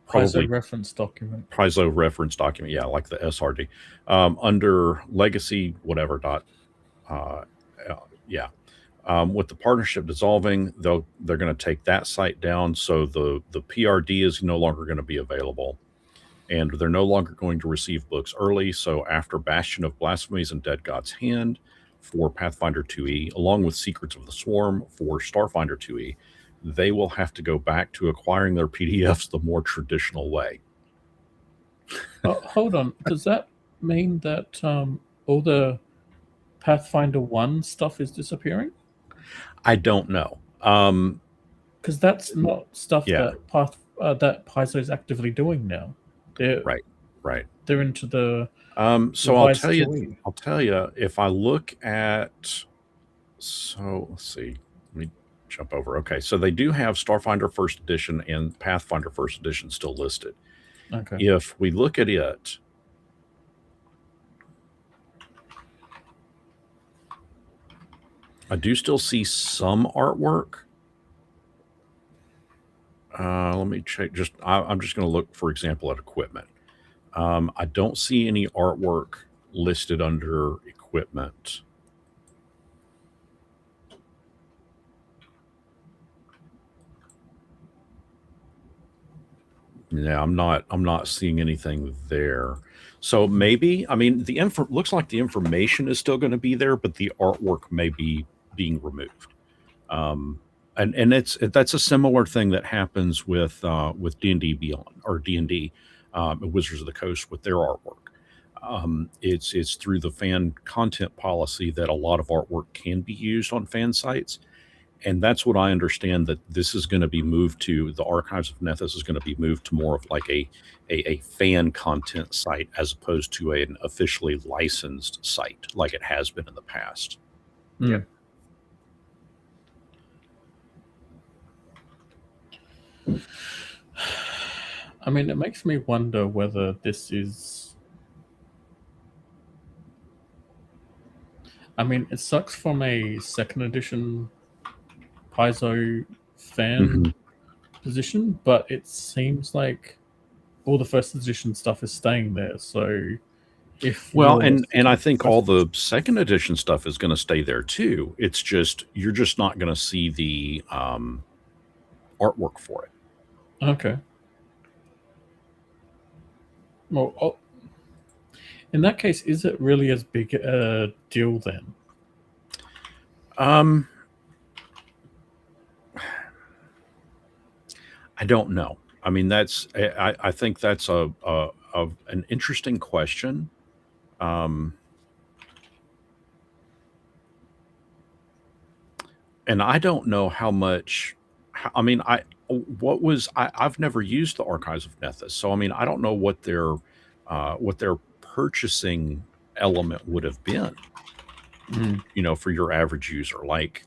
Paizo reference document. Paizo reference document, yeah, like the SRD. Under legacy whatever dot, with the partnership dissolving, they're going to take that site down. So the PRD is no longer going to be available. And they're no longer going to receive books early. So after Bastion of Blasphemies and Dead God's Hand for Pathfinder 2e, along with Secrets of the Swarm for Starfinder 2e, they will have to go back to acquiring their PDFs the more traditional way. Hold on. Does that mean that all the Pathfinder 1 stuff is disappearing? I don't know. Because that's not stuff that Paizo is actively doing now. Right. They're into the. So I'll tell you. If I look at, so let's see. Let me jump over. Okay, so they do have Starfinder First Edition and Pathfinder First Edition still listed. Okay. If we look at it, I do still see some artwork. Let me check. I'm just going to look, for example, at equipment. I don't see any artwork listed under equipment. Yeah, I'm not seeing anything there. So maybe, I mean, looks like the information is still going to be there, but the artwork may be being removed. And that's a similar thing that happens with D&D Beyond, or D&D Wizards of the Coast with their artwork. It's through the fan content policy that a lot of artwork can be used on fan sites, and that's what I understand that this is going to be moved to. The Archives of Nethys is going to be moved to more of like a fan content site as opposed to an officially licensed site like it has been in the past. Yeah. I mean, it makes me wonder whether this is. I mean, it sucks from a second edition Paizo fan position, but it seems like all the first edition stuff is staying there. So, and I think all the second edition stuff is going to stay there too. It's just you're just not going to see the artwork for it. Okay. Well, in that case, is it really as big a deal then? I don't know. I mean, I think that's an interesting question. And I don't know how much. I mean, I've never used the Archives of Nethys, so I mean, I don't know what their purchasing element would have been. you know, for your average user. Like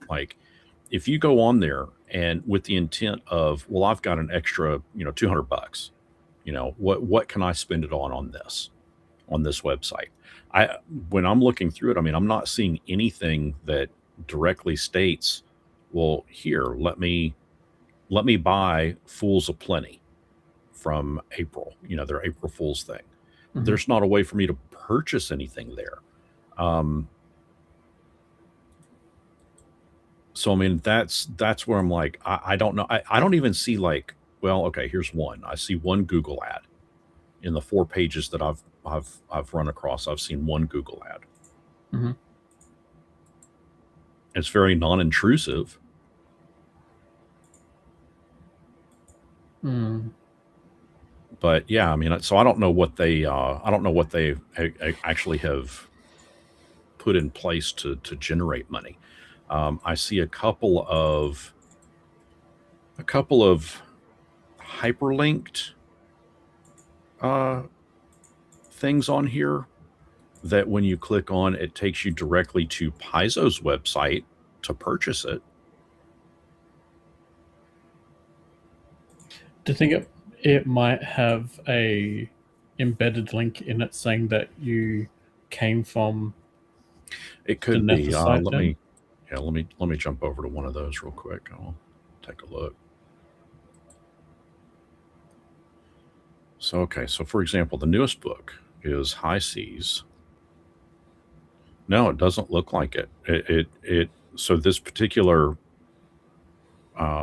if you go on there and with the intent of, well, I've got an extra, you know, $200, you know, what can I spend it on this website? When I'm looking through it, I mean, I'm not seeing anything that directly states, well, here, let me buy Fools of Plenty from April, you know, their April Fool's thing. There's not a way for me to purchase anything there. So I mean, that's where I'm like, I don't know. I don't even see like, well, okay, here's one. I see one Google ad in the 4 pages that I've run across. I've seen one Google ad. It's very non-intrusive. But yeah, I mean, so I don't know what they actually have put in place to generate money. I see a couple of hyperlinked things on here that when you click on, it takes you directly to Paizo's website to purchase it. Do you think it might have a embedded link in it saying that you came from? It could be. Let me jump over to one of those real quick. I'll take a look. So okay, so for example, the newest book is High Seas. No, it doesn't look like it. So this particular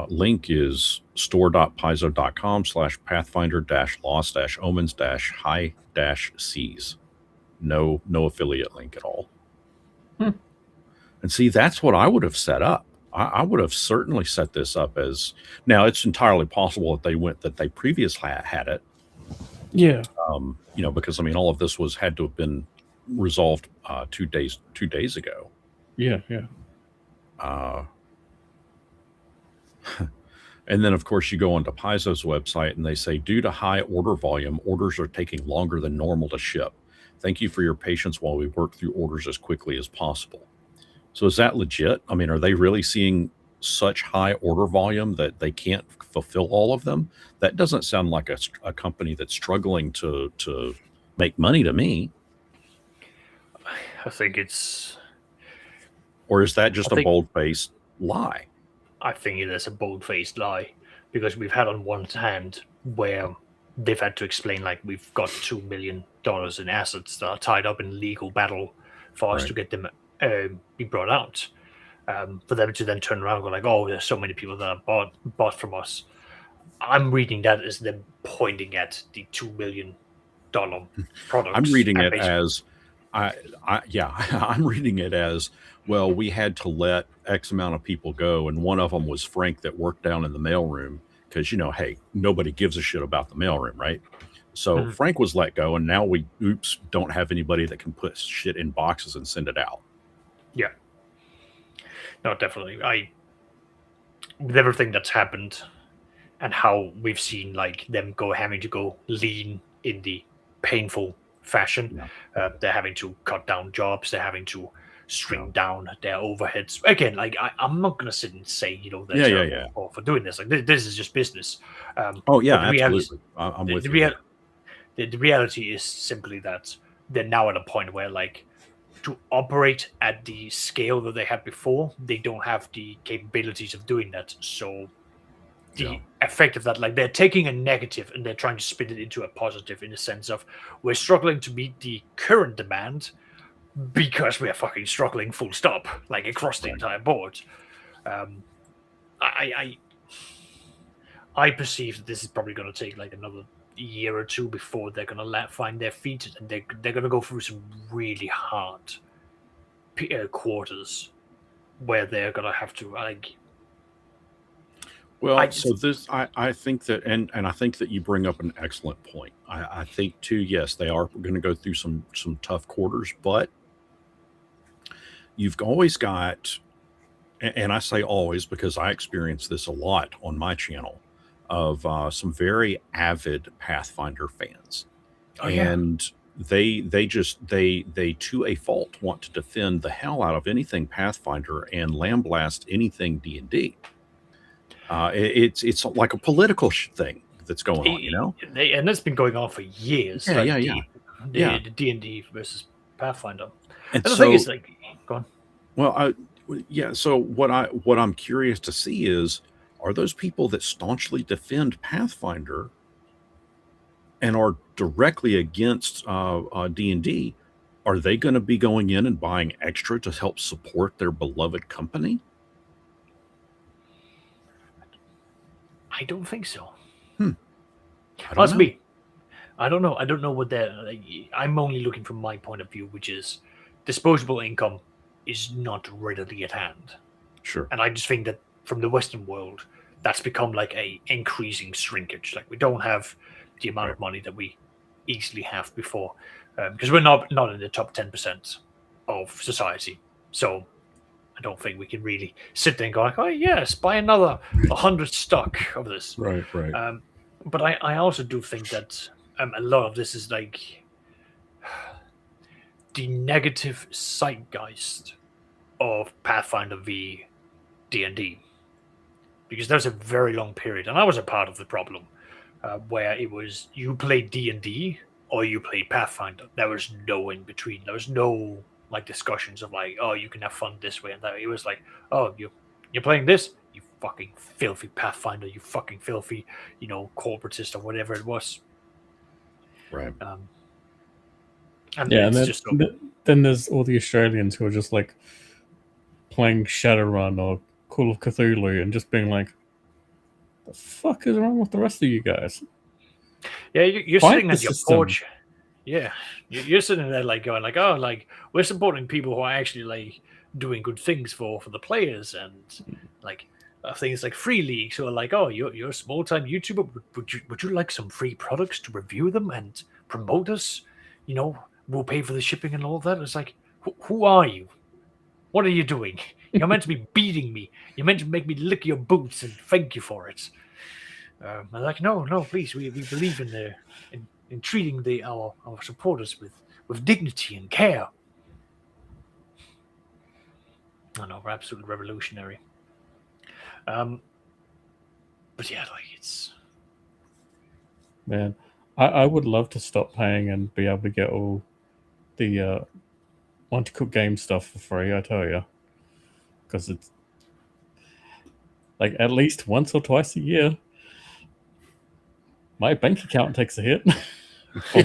link is store.paizo.com/pathfinder-lost-omens-high-seas. No affiliate link at all. And see, that's what I would have set up. I would have certainly set this up as, now it's entirely possible that they previously had it. Yeah. You know, because I mean, all of this had to have been resolved 2 days ago. Yeah. And then, of course, you go onto Paizo's website and they say, due to high order volume, orders are taking longer than normal to ship. Thank you for your patience while we work through orders as quickly as possible. So is that legit? I mean, are they really seeing such high order volume that they can't fulfill all of them? That doesn't sound like a company that's struggling to make money to me. I think it's... Or is that just a bold-faced lie? I think it is a bold-faced lie, because we've had on one hand where they've had to explain, like, we've got $2 million in assets that are tied up in legal battle for us to get them be brought out. For them to then turn around and go like, oh, there's so many people that are bought from us. I'm reading that as them pointing at the $2 million product. I'm reading it as, I'm reading it as, well, we had to let X amount of people go, and one of them was Frank that worked down in the mailroom because, you know, hey, nobody gives a shit about the mailroom, right? So Frank was let go, and now we, don't have anybody that can put shit in boxes and send it out. Yeah. No, definitely. With everything that's happened and how we've seen, like, them having to go lean in the painful fashion, they're having to cut down jobs, they're having to string down their overheads. Again, like, I'm not going to sit and say, you know, they're for doing this. Like, this is just business. Absolutely. I'm with you. The reality is simply that they're now at a point where, like, to operate at the scale that they had before, they don't have the capabilities of doing that. So the effect of that, like, they're taking a negative and they're trying to spin it into a positive, in the sense of, we're struggling to meet the current demand because we're fucking struggling full stop, like, across the entire board. I perceive that this is probably going to take like another year or two before they're going to find their feet, and they're going to go through some really hard quarters where they're going to have to, like... Well, I think that, and I think that you bring up an excellent point. I think too, yes, they are going to go through some tough quarters, but you've always got, and I say always because I experience this a lot on my channel, of some very avid Pathfinder fans. they to a fault want to defend the hell out of anything Pathfinder and lamblast anything D&D. It's like a political thing that's going on, you know. And that's been going on for years. Yeah. The D&D versus Pathfinder. And the so, thing is, like, go on. Well, so what I'm curious to see is, are those people that staunchly defend Pathfinder and are directly against D&D, are they going to be going in and buying extra to help support their beloved company? I don't think so. That's me. I don't know. I don't know what they're. Like, I'm only looking from my point of view, which is disposable income is not readily at hand. Sure. And I just think that from the Western world, that's become like a increasing shrinkage. Like, we don't have the amount of money that we easily have before, because we're not in the top 10% of society. So I don't think we can really sit there and go like, oh yes, buy another 100 stock of this. Right. But I also do think that a lot of this is like the negative zeitgeist of Pathfinder v D&D, because there's a very long period, and I was a part of the problem, where it was you played D&D or you played Pathfinder. There was no in between. There was no like discussions of like, oh, you can have fun this way and that. It was like, oh, you're playing this, you fucking filthy Pathfinder, you fucking filthy, corporatist or whatever it was. Right. And then there's all the Australians who are just like playing Shadowrun or Call of Cthulhu and just being like, the fuck is wrong with the rest of you guys? Yeah, you're sitting at your porch. Yeah, you're sitting there like going like, oh, like we're supporting people who are actually like doing good things for the players, and like things like free leagues who are like, oh, you're a small time YouTuber. Would you like some free products to review them and promote us? We'll pay for the shipping and all that. It's like, who are you? What are you doing? You're meant to be beating me. You're meant to make me lick your boots and thank you for it. I'm like, no, please. We believe in treating our supporters with dignity and care. I know, we're absolutely revolutionary. But yeah, like it's. Man, I would love to stop paying and be able to get all the Want to Cook game stuff for free, I tell you. Because it's like at least once or twice a year, my bank account takes a hit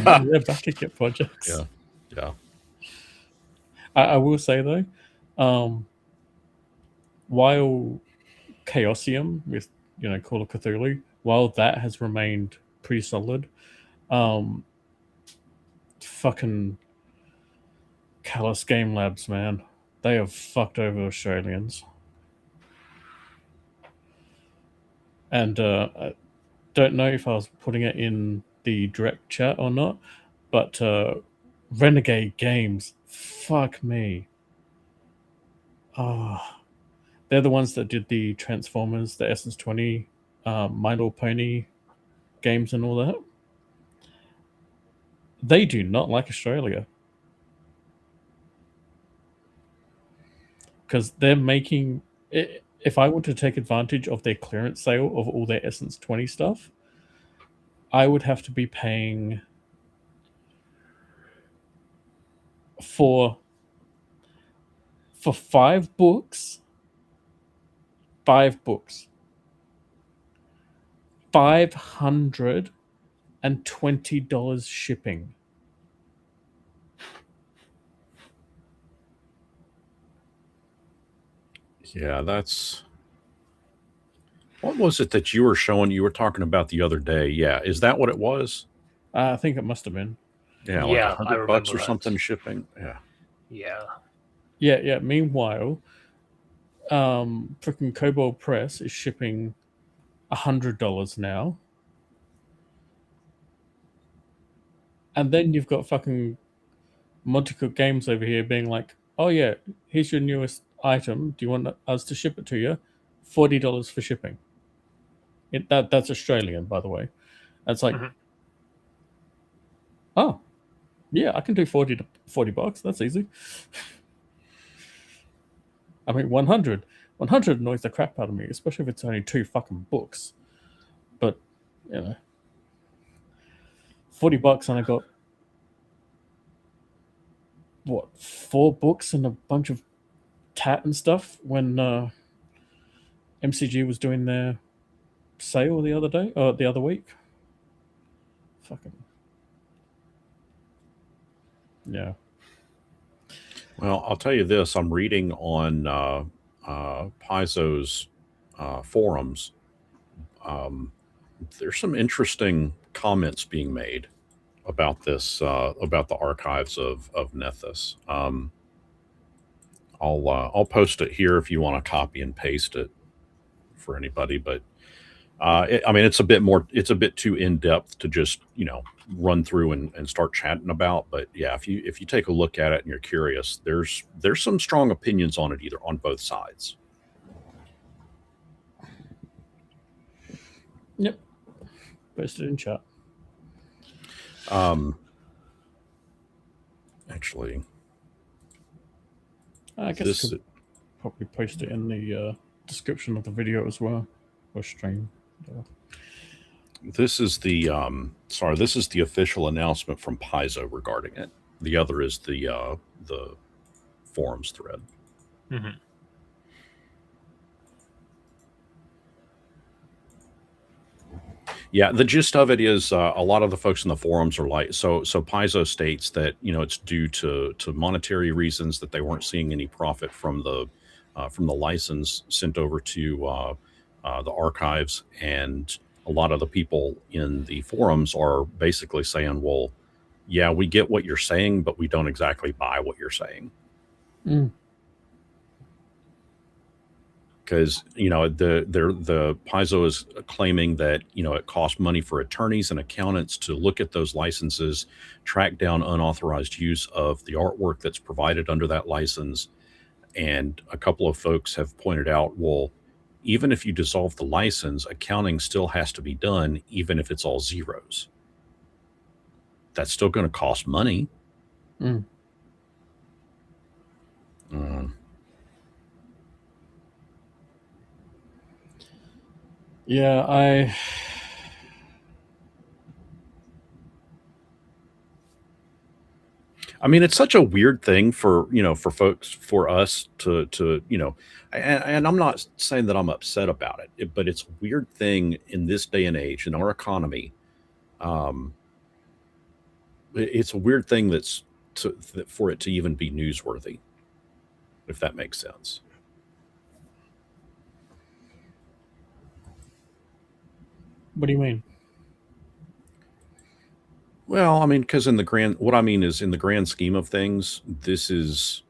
on their back ticket projects. Yeah. I will say though, while Chaosium with Call of Cthulhu, while that has remained pretty solid, fucking Callous Game Labs, man, they have fucked over Australians. And I don't know if I was putting it in the direct chat or not, but Renegade Games, fuck me. They're the ones that did the Transformers, the Essence 20, My Little Pony games and all that. They do not like Australia. Because they're making... If I want to take advantage of their clearance sale of all their Essence 20 stuff, I would have to be paying for 5 books, $520 shipping. Yeah, that's... What was it that you were showing? You were talking about the other day. Yeah, is that what it was? I think it must have been. Yeah, like $100 or something shipping. Yeah. Meanwhile, freaking Kobold Press is shipping $100 now, and then you've got fucking Montecook Games over here being like, "Oh yeah, here's your newest item. Do you want us to ship it to you? $40 for shipping." That's Australian, by the way. It's like, oh, Yeah, I can do $40. That's easy. I mean, 100 annoys the crap out of me, especially if it's only 2 fucking books. But you know, $40 and I got what, 4 books and a bunch of tat and stuff when MCG was doing their sale the other week. Fucking yeah. Well, I'll tell you this: I'm reading on Paizo's forums. There's some interesting comments being made about this, about the archives of Nethys. I'll post it here if you want to copy and paste it for anybody. But I mean, it's a bit too in depth to just run through and start chatting about. But yeah, if you take a look at it and you're curious, there's some strong opinions on it on both sides. Yep. Posted in chat. Actually, I guess I could probably post it in the description of the video as well, or stream. This is the this is the official announcement from Paizo regarding it. The other is the forums thread. Mm-hmm. Yeah, the gist of it is a lot of the folks in the forums are like, so Paizo states that it's due to monetary reasons that they weren't seeing any profit from the license sent over to the archives, and a lot of the people in the forums are basically saying, well, yeah, we get what you're saying, but we don't exactly buy what you're saying. Because the Paizo is claiming that it costs money for attorneys and accountants to look at those licenses, track down unauthorized use of the artwork that's provided under that license, and a couple of folks have pointed out, well, even if you dissolve the license, accounting still has to be done, even if it's all zeros. That's still going to cost money. Yeah, I mean, it's such a weird thing for folks, for us to and I'm not saying that I'm upset about it, but it's a weird thing in this day and age in our economy. It's a weird thing for it to even be newsworthy, if that makes sense. What do you mean? Well, I mean, because in the grand scheme of things, this is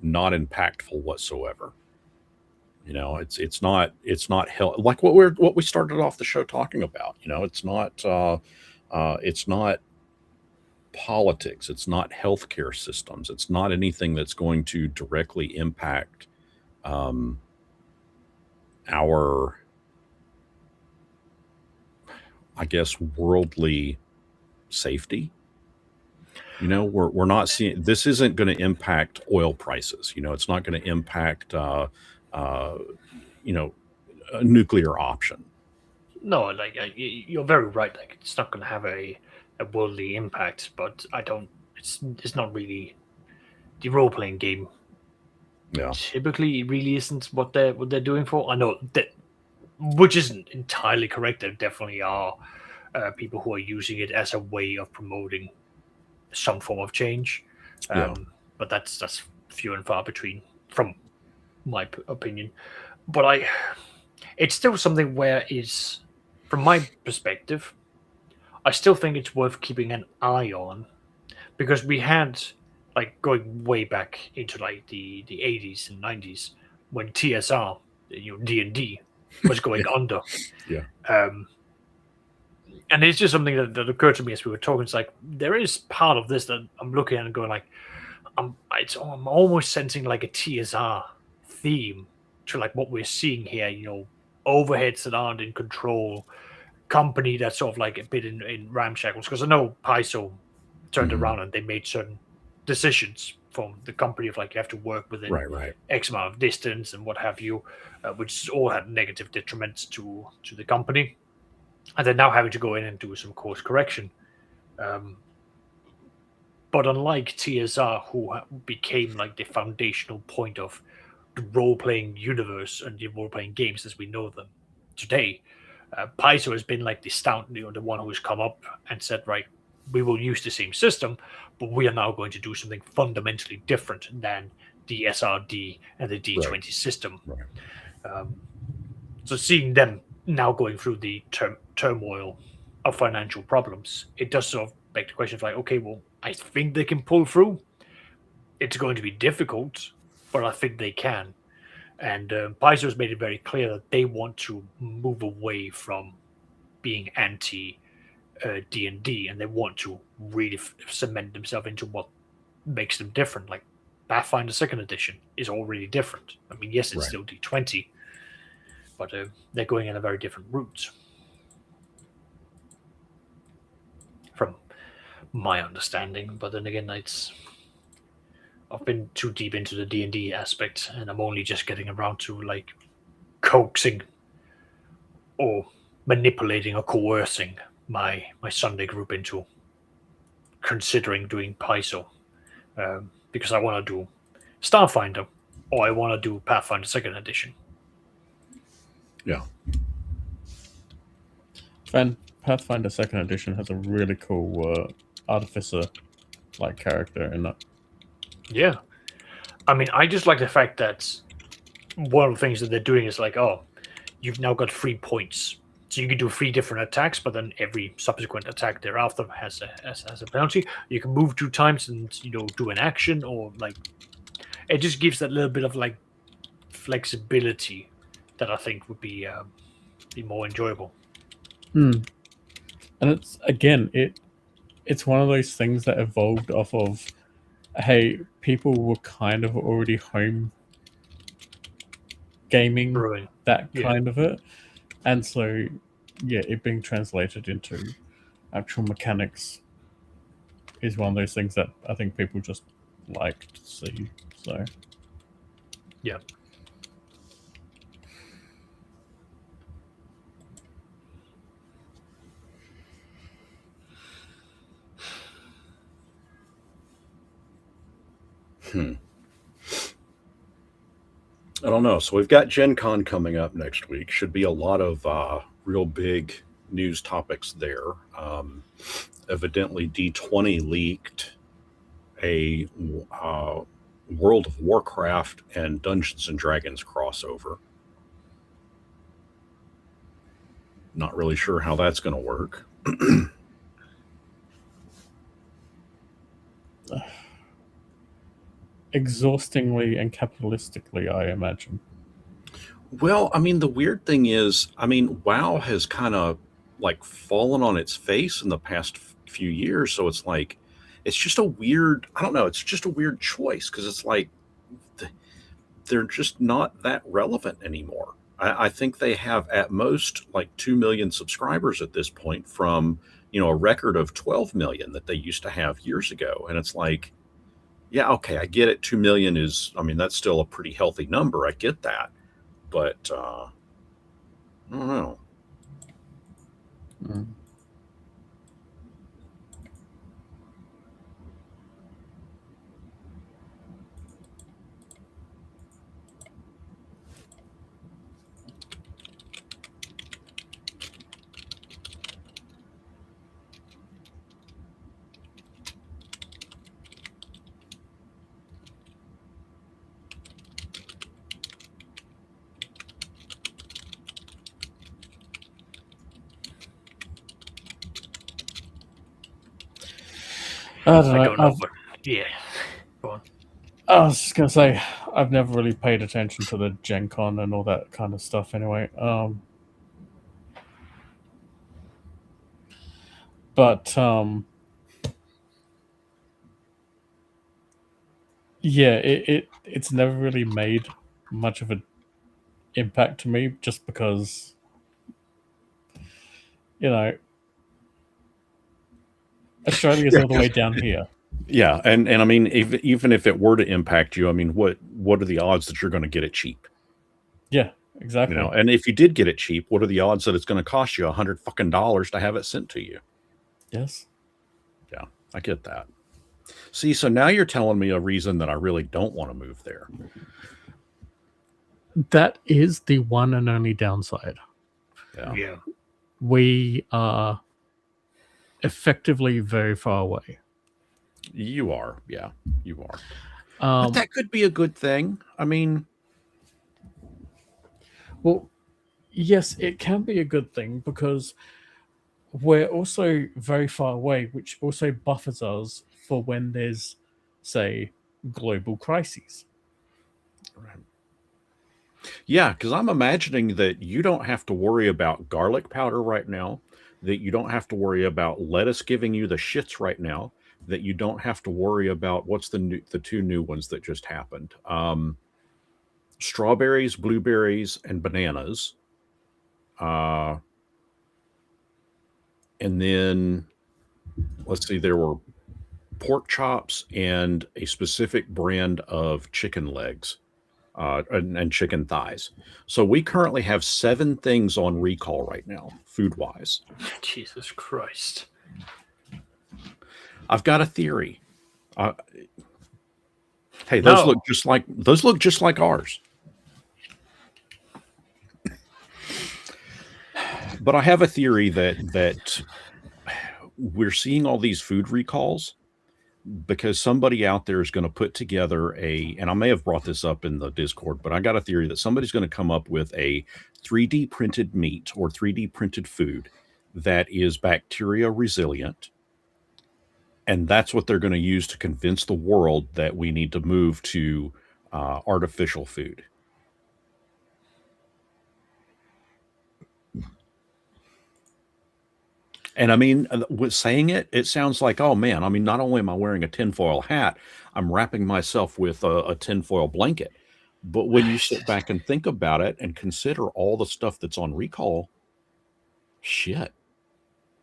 not impactful whatsoever. It's not like what we started off the show talking about. It's not politics. It's not healthcare systems. It's not anything that's going to directly impact our, I guess, worldly safety. We're not seeing, this isn't going to impact oil prices. It's not going to impact a nuclear option. No, like you're very right. Like it's not going to have a worldly impact, but it's not really the role playing game. Yeah, typically it really isn't what they're doing for. I know that, which isn't entirely correct. There definitely are people who are using it as a way of promoting some form of change, but that's few and far between, from my opinion. But it's still something where is, from my perspective, I still think it's worth keeping an eye on, because we had, like, going way back into like the 80s and 90s when TSR, D&D was going under. Yeah. And it's just something that occurred to me as we were talking. It's like, there is part of this that I'm looking at and going like, I'm almost sensing like a TSR theme to like what we're seeing here. Overheads that aren't in control, company that's sort of like a bit in ramshackles. Because I know Paizo turned Mhm. around and they made certain decisions from the company of like you have to work within Right. X amount of distance and what have you, which all had negative detriments to the company, and they're now having to go in and do some course correction. Um, but unlike TSR, who became like the foundational point of the role-playing universe and the role-playing games as we know them today, Paizo has been like the one who's come up and said, right, we will use the same system, but we are now going to do something fundamentally different than the SRD and the D20 system. Right. So seeing them now going through the turmoil of financial problems, it does sort of beg the question of like, okay, well, I think they can pull through. It's going to be difficult, but I think they can. And Paizo has made it very clear that they want to move away from being anti D&D, and they want to really cement themselves into what makes them different. Like Pathfinder Second Edition is already different. I mean, yes, it's Right. still D20, but they're going in a very different route, from my understanding. But then again, I've been too deep into the D&D aspect, and I'm only just getting around to like coaxing or manipulating or coercing my Sunday group into considering doing Paizo, because I want to do Starfinder or I want to do Pathfinder Second Edition. Yeah. Pathfinder Second Edition has a really cool artificer like character in that. Yeah, I mean, I just like the fact that one of the things that they're doing is like, oh, you've now got 3 points. So you can do 3 different attacks, but then every subsequent attack thereafter has a penalty. You can move 2 times and do an action, or like it just gives that little bit of like flexibility that I think would be more enjoyable. And it's one of those things that evolved off of, hey, people were kind of already home gaming Brewing. that Yeah. kind of it, and so yeah, it being translated into actual mechanics is one of those things that I think people just like to see. So Yeah. I don't know. So we've got Gen Con coming up next week. Should be a lot of real big news topics there. Evidently, D20 leaked a World of Warcraft and Dungeons and Dragons crossover. Not really sure how that's going to work. exhaustingly and capitalistically, I imagine. Well, I mean, the weird thing is, I mean, WoW has kind of like fallen on its face in the past few years. So it's like, it's just a weird, I don't know, it's just a weird choice because it's like they're just not that relevant anymore. I think they have at most like 2 million subscribers at this point from, a record of 12 million that they used to have years ago. And it's like, yeah, okay, I get it. 2 million is, I mean, that's still a pretty healthy number. I get that. But I don't know. I I don't know, know. but yeah. Go on. I was just gonna say I've never really paid attention to the Gen Con and all that kind of stuff. Anyway, but yeah, it's never really made much of an impact to me, just because Australia's all the way down here. Yeah, and I mean, even if it were to impact you, I mean, what are the odds that you're going to get it cheap? Yeah, exactly. You know, and if you did get it cheap, what are the odds that it's going to cost you $100 fucking to have it sent to you? Yes. Yeah, I get that. See, so now you're telling me a reason that I really don't want to move there. That is the one and only downside. Yeah. We are effectively very far away. You are. Yeah, you are. But Um, that could be a good thing. I mean, well, yes, it can be a good thing because we're also very far away, which also buffers us for when there's, say, global crises. yeah, because I'm imagining that you don't have to worry about garlic powder right now, that you don't have to worry about lettuce giving you the shits right now, that you don't have to worry about what's the two new ones that just happened. Strawberries, blueberries, and bananas. And then let's see, there were pork chops and a specific brand of chicken legs and chicken thighs. So we currently have 7 things on recall right now, food-wise. Jesus Christ. I've got a theory. Hey, those look just like ours. But I have a theory that we're seeing all these food recalls because somebody out there is going to put together and I may have brought this up in the Discord, but I got a theory that somebody's going to come up with a 3D printed meat or 3D printed food that is bacteria resilient. And that's what they're going to use to convince the world that we need to move to artificial food. And I mean, with saying it sounds like, oh man, I mean, not only am I wearing a tinfoil hat, I'm wrapping myself with a tinfoil blanket. But when you sit back and think about it and consider all the stuff that's on recall, shit,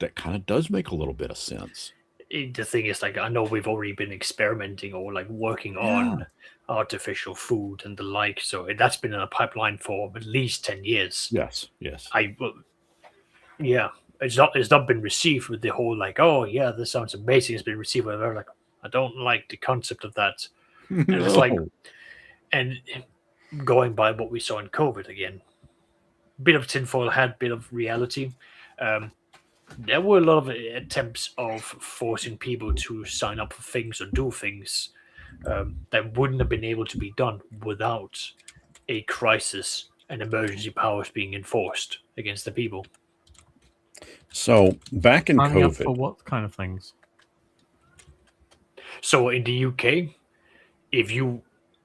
that kind of does make a little bit of sense. The thing is, like, I know we've already been experimenting or like working on artificial food and the like, so that's been in a pipeline for at least 10 years. Yes. It's not been received with the whole like, oh yeah, this sounds amazing. It's been received with like, I don't like the concept of that. And it's like, and going by what we saw in COVID again, bit of tinfoil hat, bit of reality. There were a lot of attempts of forcing people to sign up for things or do things that wouldn't have been able to be done without a crisis and emergency powers being enforced against the people. So back in Signing up COVID, for what kind of things? So in the UK,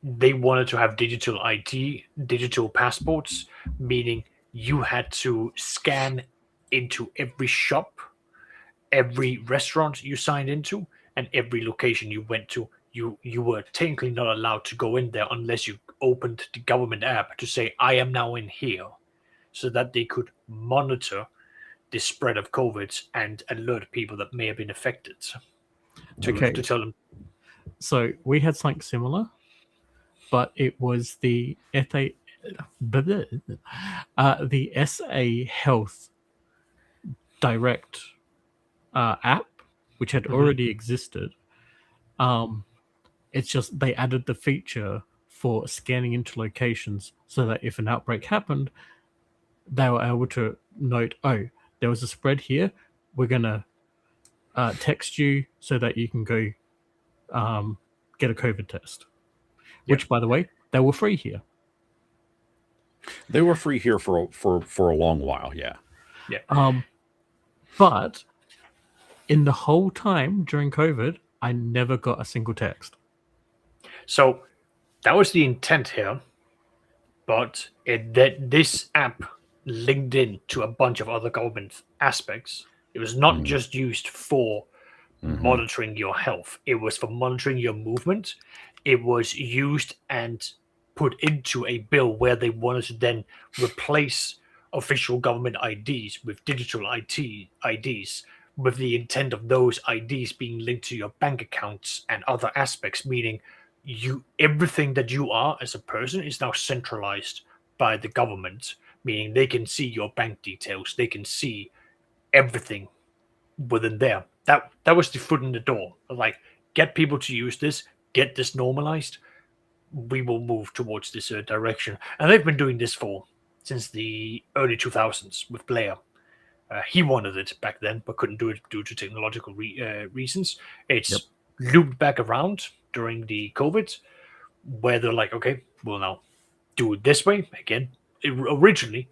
they wanted to have digital ID, digital passports, meaning you had to scan into every shop, every restaurant you signed into, and every location you went to. You were technically not allowed to go in there unless you opened the government app to say, I am now in here, so that they could monitor the spread of COVID and alert people that may have been affected to tell them. So we had something similar, but it was the SA Health Direct app, which had already existed. It's just they added the feature for scanning into locations so that if an outbreak happened, they were able to note, oh, there was a spread here. We're going to text you so that you can go get a COVID test. Which, by the way, they were free here. they were free here for a long while. Yeah. But in the whole time during COVID, I never got a single text. So that was the intent here, but this app linked in to a bunch of other government aspects. It was not just used for monitoring your health. It was for monitoring your movement. It was used and put into a bill where they wanted to then replace official government IDs with digital IDs, with the intent of those IDs being linked to your bank accounts and other aspects, meaning everything that you are as a person is now centralized by the government, meaning they can see your bank details, they can see everything within there. That was the foot in the door. Like, get people to use this, get this normalized. We will move towards this direction, and they've been doing this since the early 2000s with Blair. He wanted it back then, but couldn't do it due to technological reasons. It's looped back around during the COVID, where they're like, okay, we'll now do it this way again. Originally,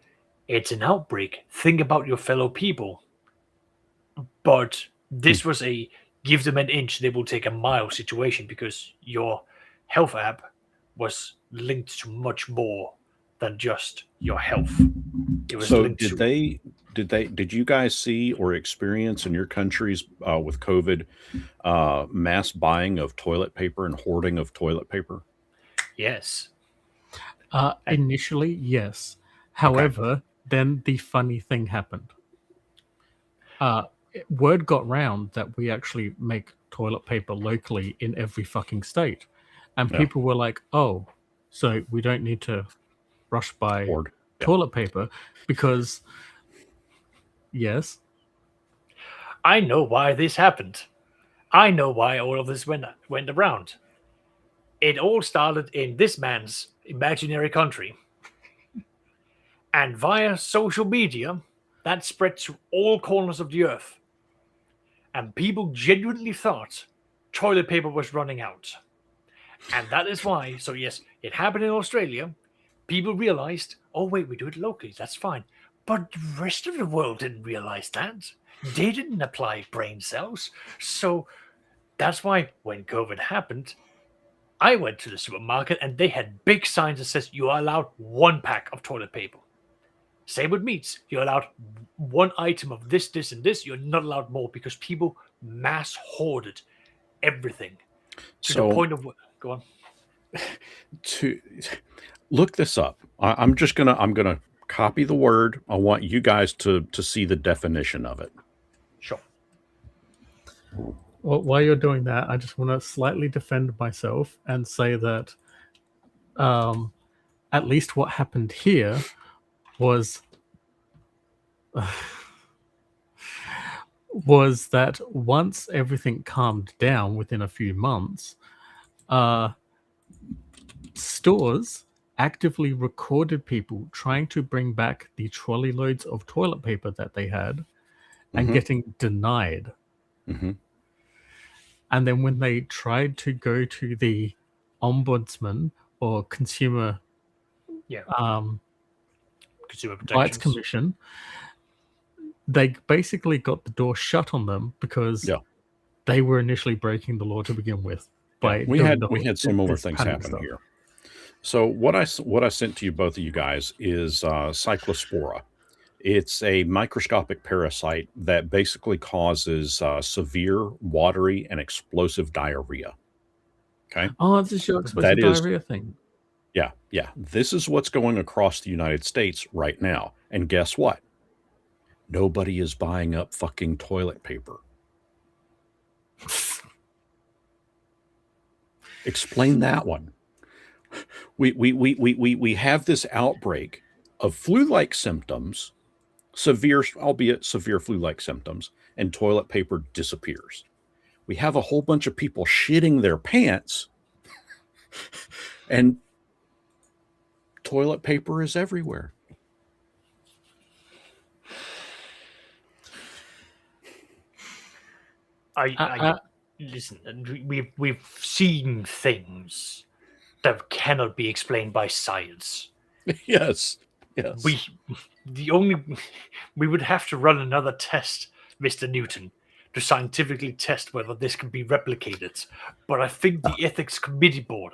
it's an outbreak. Think about your fellow people. But this was a give them an inch, they will take a mile situation, because your health app was linked to much more than just your health. It was So linked did you guys see or experience in your countries with COVID mass buying of toilet paper and hoarding of toilet paper? Yes. Initially, yes. However, then the funny thing happened. Word got round that we actually make toilet paper locally in every fucking state. And people were like, oh, so we don't need to rush by Hoard. toilet paper because, yes. I know why this happened. I know why all of this went around. It all started in this man's imaginary country. And via social media, that spread to all corners of the earth. And people genuinely thought toilet paper was running out. And that is why, so yes, it happened in Australia. People realized, oh wait, we do it locally, that's fine. But the rest of the world didn't realize that. They didn't apply brain cells. So that's why when COVID happened, I went to the supermarket and they had big signs that says you are allowed 1 pack of toilet paper. Same with meats. You're allowed 1 item of this, this, and this. You're not allowed more, because people mass hoarded everything to the point of go on. To look this up, I'm gonna copy the word. I want you guys to see the definition of it. Sure. Well, while you're doing that, I just want to slightly defend myself and say that at least what happened here was that once everything calmed down within a few months, stores actively recorded people trying to bring back the trolley loads of toilet paper that they had and getting denied. And then when they tried to go to the ombudsman or consumer Consumer Rights Protections Commission, they basically got the door shut on them because they were initially breaking the law to begin with. We had similar things happen here. So what I sent to you, both of you guys, is cyclospora. It's a microscopic parasite that basically causes severe, watery, and explosive diarrhea. Okay. Oh, it's a explosive diarrhea thing. Yeah. This is what's going across the United States right now. And guess what? Nobody is buying up fucking toilet paper. Explain that one. We have this outbreak of flu-like symptoms, albeit severe flu-like symptoms, and toilet paper disappears. We have a whole bunch of people shitting their pants, and toilet paper is everywhere. Listen, we've seen things that cannot be explained by science. Yes. We would have to run another test, Mr. Newton, to scientifically test whether this can be replicated. But I think the ethics committee board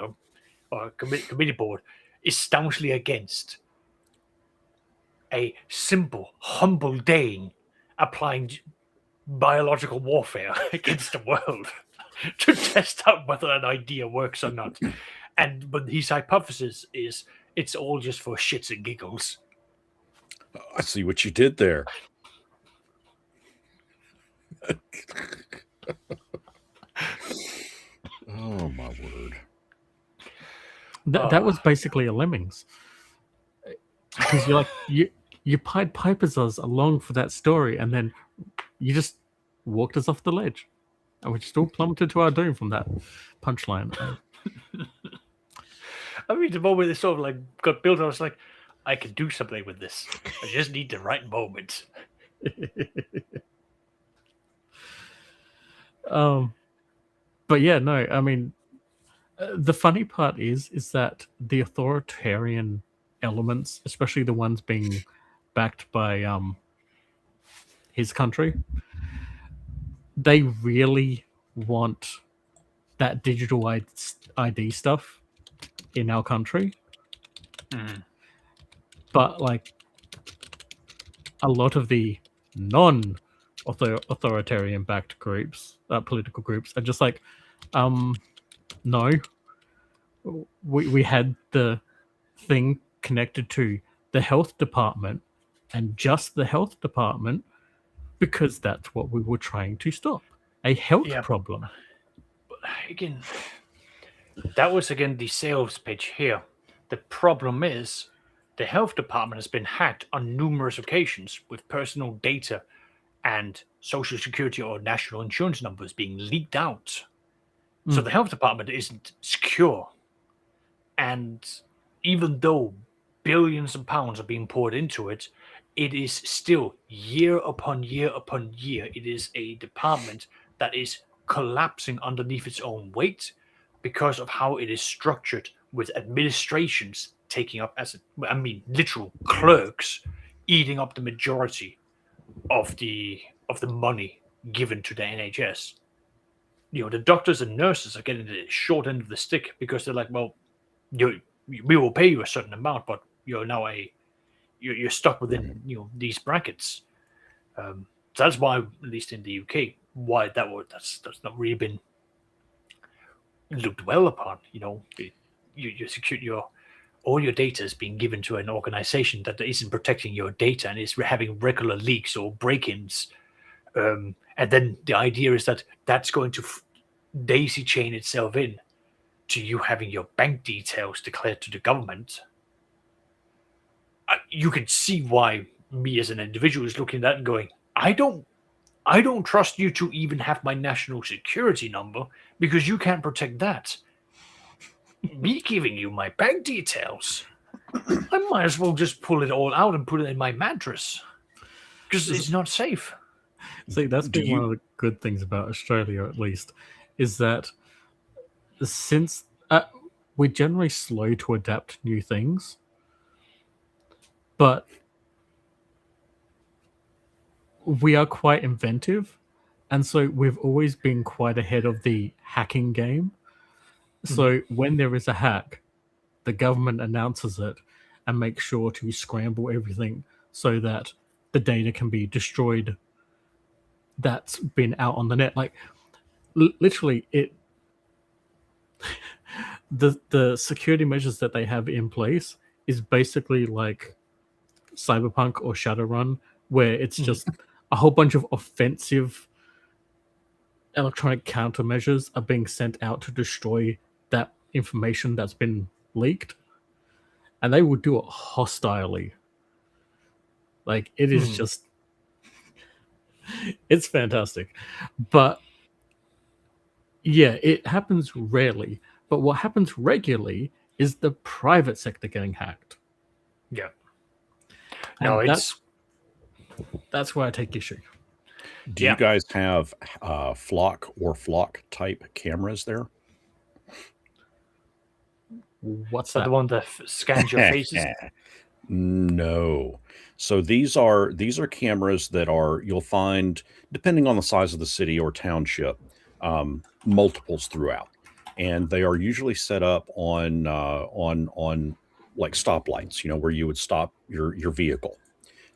committee board is staunchly against a simple, humble Dane applying biological warfare against the world to test out whether an idea works or not. But his hypothesis is it's all just for shits and giggles. I see what you did there. That was basically a Lemmings, because you're like you Pied Pipers us along for that story, and then you just walked us off the ledge, and we just all plummeted to our doom from that punchline. I mean, the moment it sort of like got built, I was like, I can do something with this. I just need the right moment. But yeah, no, I mean, the funny part is that the authoritarian elements, especially the ones being backed by his country, they really want that digital ID stuff in our country. But like a lot of the non-authoritarian backed groups, political groups, are just like, no, we had the thing connected to the health department and just the health department because that's what we were trying to stop, a health problem. But again, that was again the sales pitch here. The problem is the health department has been hacked on numerous occasions with personal data and social security or national insurance numbers being leaked out. So the health department isn't secure. And even though billions of pounds are being poured into it, it is still year upon year upon year. It is a department that is collapsing underneath its own weight because of how it is structured, with administrations taking up literal clerks eating up the majority of the money given to the NHS. You know, the doctors and nurses are getting the short end of the stick because they're like, well, we will pay you a certain amount, but you're now you're stuck within these brackets. So that's why, at least in the UK, why that's not really been looked well upon. You secure all your data is being given to an organization that isn't protecting your data and is having regular leaks or break-ins. And then the idea is that that's going to daisy chain itself in to you having your bank details declared to the government. You can see why me as an individual is looking at that and going, I don't trust you to even have my national security number because you can't protect that. Me giving you my bank details, I might as well just pull it all out and put it in my mattress because it's not safe. See, that's been one of the good things about Australia, at least, is that since we're generally slow to adapt new things, but we are quite inventive, and so we've always been quite ahead of the hacking game. So when there is a hack, the government announces it and makes sure to scramble everything so that the data can be destroyed that's been out on the net. Like, literally, the security measures that they have in place is basically like Cyberpunk or Shadowrun, where it's just a whole bunch of offensive electronic countermeasures are being sent out to destroy that information that's been leaked, and they will do it hostilely. Like, it is just it's fantastic. But yeah, it happens rarely, but what happens regularly is the private sector getting hacked. Yeah. And that's where I take issue. Do you guys have flock or flock type cameras there? What's that? The one that scans your faces? No. So these are cameras that you'll find, depending on the size of the city or township, multiples throughout, and they are usually set up on like stoplights, where you would stop your vehicle,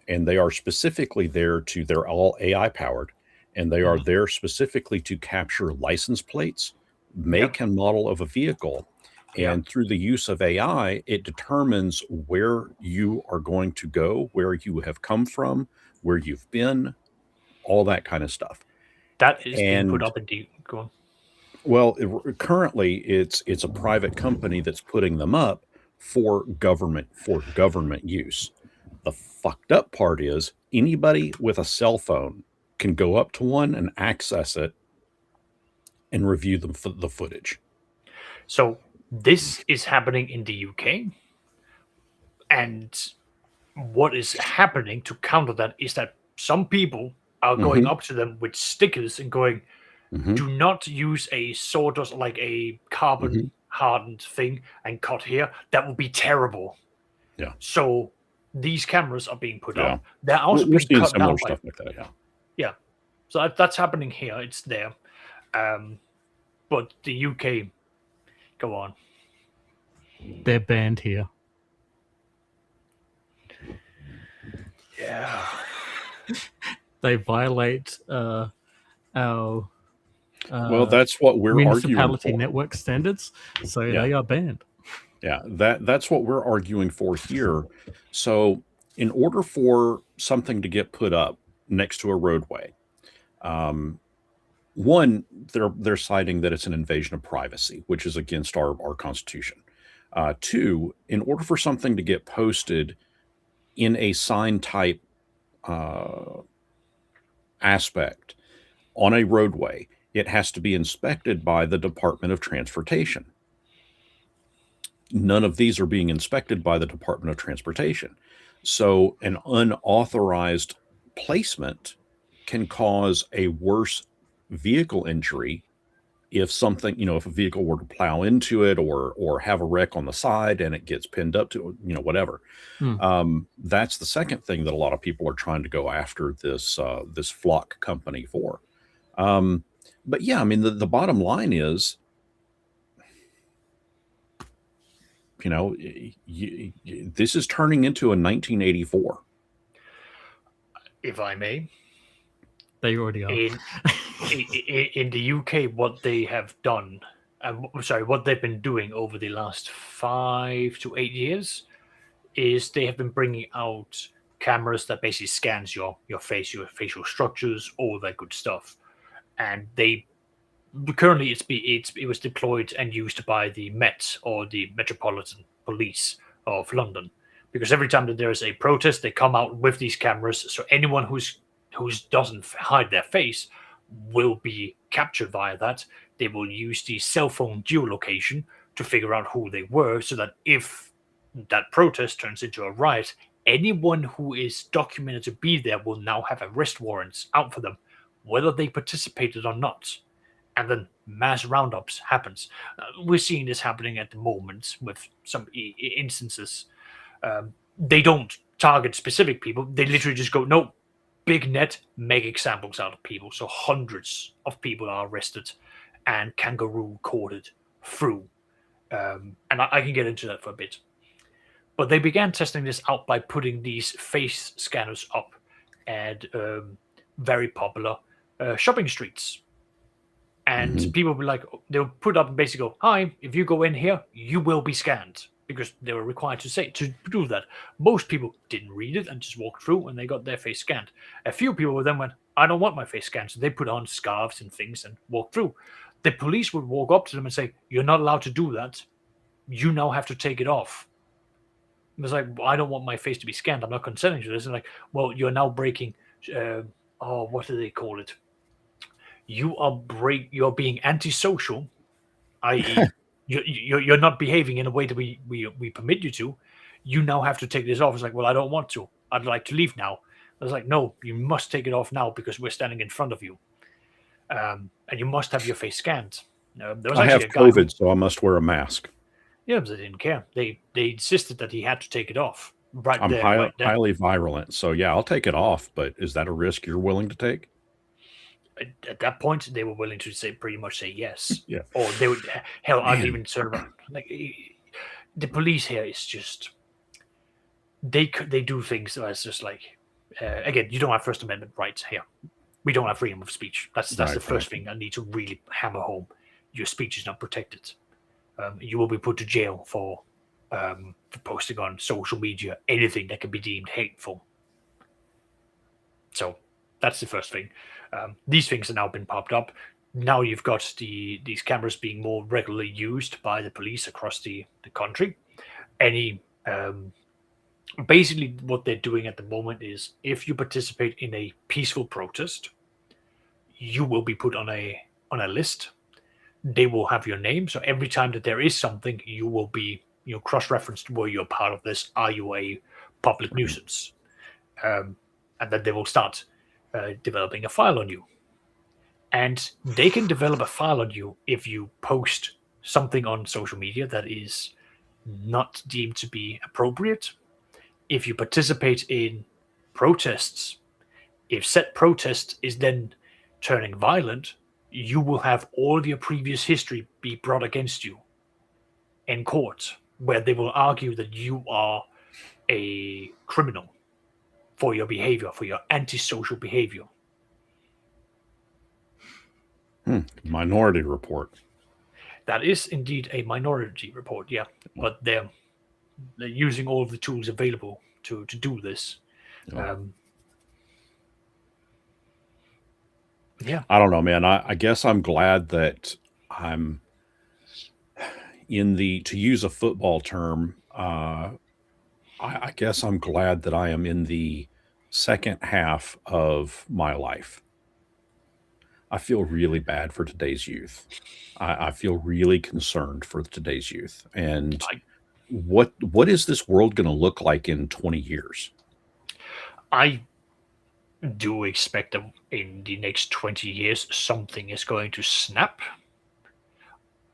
and they are specifically there they're all AI powered, and they are there specifically to capture license plates, make and model of a vehicle. And through the use of AI, it determines where you are going to go, where you have come from, where you've been, all that kind of stuff. That is being put up in go on. Well, currently it's a private company that's putting them up for government use. The fucked up part is anybody with a cell phone can go up to one and access it and review the footage. So this is happening in the UK, and what is happening to counter that is that some people are going up to them with stickers and going, do not use a sawdust, like a carbon hardened thing, and cut here. That would be terrible. Yeah. So these cameras are being put Yeah. up. They're also We're being seeing cut similar down stuff like that. Yeah. Yeah. So that's happening here. It's there. But the UK, go on. They're banned here. Yeah. They violate our Well, that's what we're arguing municipality for. network standards, so Yeah. they are banned. Yeah, that's what we're arguing for here. So, in order for something to get put up next to a roadway, one, they're citing that it's an invasion of privacy, which is against our Constitution. Two, in order for something to get posted in a sign type aspect on a roadway, it has to be inspected by the Department of Transportation. None of these are being inspected by the Department of Transportation. So an unauthorized placement can cause a worse vehicle injury if something, if a vehicle were to plow into it or have a wreck on the side and it gets pinned up to, whatever. That's the second thing that a lot of people are trying to go after this flock company for. But yeah, I mean, the bottom line is, this is turning into a 1984. If I may. They already are. In the UK, what they have done, what they've been doing over the last 5 to 8 years, is they have been bringing out cameras that basically scans your face, your facial structures, all that good stuff, and currently it was deployed and used by the Met, or the Metropolitan Police of London, because every time that there is a protest, they come out with these cameras, so anyone who doesn't hide their face will be captured via that. They will use the cell phone geolocation to figure out who they were, so that if that protest turns into a riot, anyone who is documented to be there will now have arrest warrants out for them, whether they participated or not. And then mass roundups happens. We're seeing this happening at the moment with some instances. They don't target specific people. They literally just go, no, big net, make examples out of people. So hundreds of people are arrested and kangaroo courted through. And I can get into that for a bit. But they began testing this out by putting these face scanners up at very popular shopping streets. And people will they'll put up and basically go, hi, if you go in here, you will be scanned, because they were required to do that. Most people didn't read it and just walked through and they got their face scanned. A few people then went, I don't want my face scanned. So they put on scarves and things and walked through. The police would walk up to them and say, you're not allowed to do that. You now have to take it off. It was like, well, I don't want my face to be scanned. I'm not consenting to this. And well, you're now breaking, what do they call it? You're being antisocial, i.e., you're not behaving in a way that we permit you to. You now have to take this off. It's like, well, I don't want to. I'd like to leave now. I was like, no, you must take it off now because we're standing in front of you, and you must have your face scanned. There was I have COVID, so I must wear a mask. Yeah, but they didn't care. They insisted that he had to take it off. I'm highly virulent, so yeah, I'll take it off. But is that a risk you're willing to take? At that point, they were willing to pretty much say yes. Yeah. Or they would, hell, I'd even sort of the police here is just, they do things that's just like, again, you don't have First Amendment rights here. We don't have freedom of speech. That's the first thing I need to really hammer home. Your speech is not protected. You will be put to jail for posting on social media anything that can be deemed hateful. So that's the first thing. These things have now been popped up. now you've got these cameras being more regularly used by the police across the country. Any basically what they're doing at the moment is if you participate in a peaceful protest, you will be put on a list. They will have your name, so every time that there is something, you will be cross-referenced. Were you a part of this? Are you a public nuisance? And then they will start developing a file on you. And they can develop a file on you if you post something on social media that is not deemed to be appropriate. If you participate in protests, if said protest is then turning violent, you will have all your previous history be brought against you in court, where they will argue that you are a criminal for your behavior, for your antisocial behavior. Minority Report. That is indeed a Minority Report, yeah. But they're using all of the tools available to do this. Yeah. I don't know, man. I guess I'm glad that I'm in the, to use a football term, I guess I'm glad that I am in the second half of my life. I feel really bad for today's youth. I feel really concerned for today's youth. And what is this world going to look like in 20 years? I do expect that in the next 20 years, something is going to snap.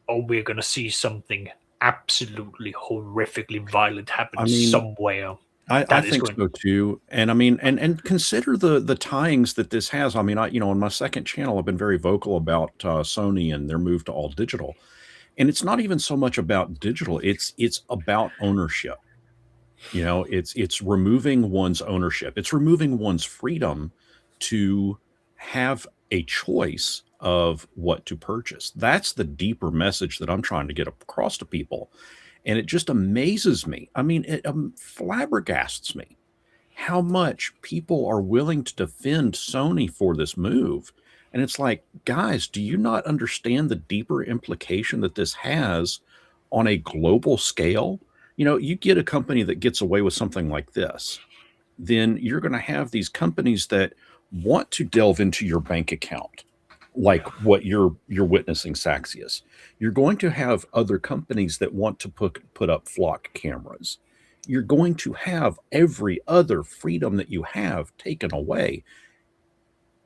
Or we're going to see something absolutely horrifically violent happen somewhere. I think so too. And I mean, and consider the tyings that this has. I mean, on my second channel, I've been very vocal about Sony and their move to all digital. And it's not even so much about digital. It's about ownership. It's removing one's ownership. It's removing one's freedom to have a choice of what to purchase. That's the deeper message that I'm trying to get across to people. And it just amazes me. I mean, it flabbergasts me how much people are willing to defend Sony for this move. And it's like, guys, do you not understand the deeper implication that this has on a global scale? You get a company that gets away with something like this, then you're going to have these companies that want to delve into your bank account, like what you're witnessing, Saxius. You're going to have other companies that want to put up flock cameras. You're going to have every other freedom that you have taken away.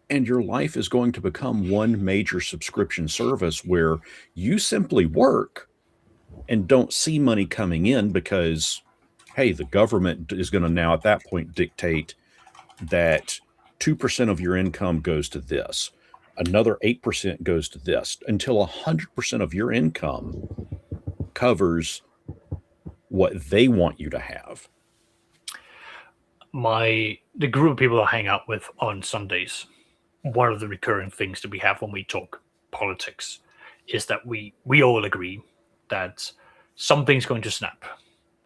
And your life is going to become one major subscription service where you simply work and don't see money coming in because, hey, the government is going to now at that point dictate that 2% of your income goes to this. Another 8% goes to this, until 100% of your income covers what they want you to have. The group of people I hang out with on Sundays, one of the recurring things that we have when we talk politics is that we all agree that something's going to snap.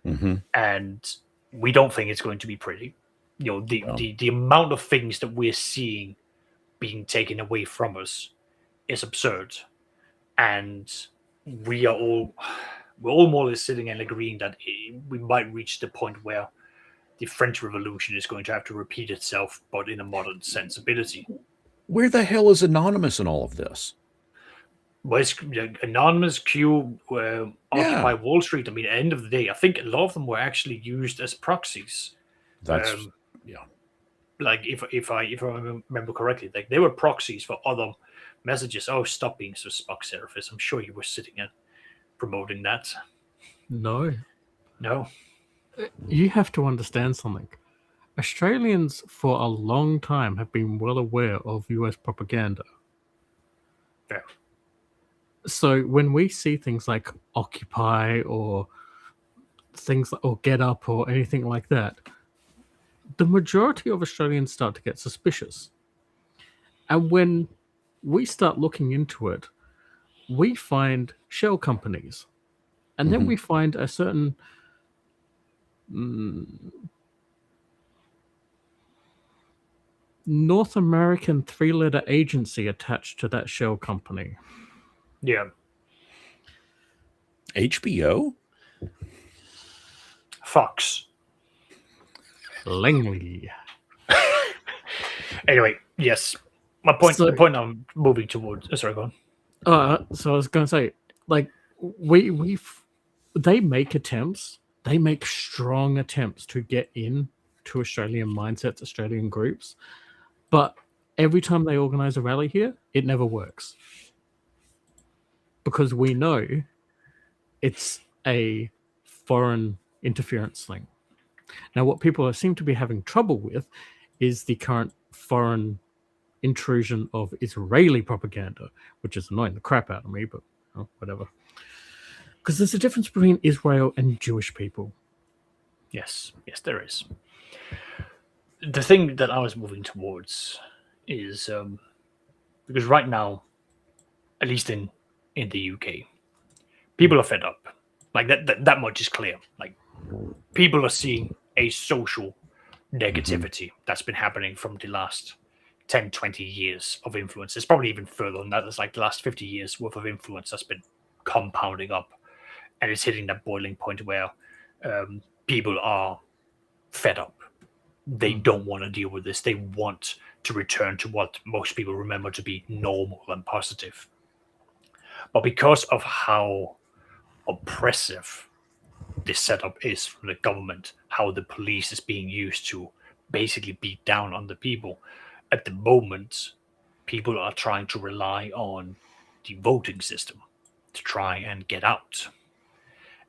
Mm-hmm. And we don't think it's going to be pretty. The amount of things that we're seeing being taken away from us is absurd. And we're all more or less sitting and agreeing that we might reach the point where the French Revolution is going to have to repeat itself, but in a modern sensibility. Where the hell is Anonymous in all of this? Well, it's Anonymous, Q, Occupy Wall Street. I mean, at the end of the day, I think a lot of them were actually used as proxies. That's Like if I remember correctly, like they were proxies for other messages. Oh, stop being so Spock Seraphis. I'm sure you were sitting and promoting that. No. No. You have to understand something. Australians for a long time have been well aware of US propaganda. Yeah. So when we see things like Occupy or things or Get Up or anything like that, the majority of Australians start to get suspicious. And when we start looking into it, we find shell companies. And then we find a certain North American 3-letter agency attached to that shell company. Yeah. HBO? Fox. Langley. Anyway, yes. My point. So- the point I'm moving towards. Sorry, go on. So I was going to say, like, they make attempts. They make strong attempts to get in to Australian mindsets, Australian groups, but every time they organize a rally here, it never works because we know it's a foreign interference thing. Now, what people seem to be having trouble with is the current foreign intrusion of Israeli propaganda, which is annoying the crap out of me, but whatever. Because there's a difference between Israel and Jewish people. Yes, there is. The thing that I was moving towards is because right now, at least in the UK, people are fed up. Like that much is clear. Like people are seeing a social negativity that's been happening from the last 10, 20 years of influence. It's probably even further than that. It's like the last 50 years worth of influence that's been compounding up. And it's hitting that boiling point where people are fed up. They don't want to deal with this. They want to return to what most people remember to be normal and positive. But because of how oppressive this setup is from the government, how the police is being used to basically beat down on the people, at the moment, people are trying to rely on the voting system to try and get out.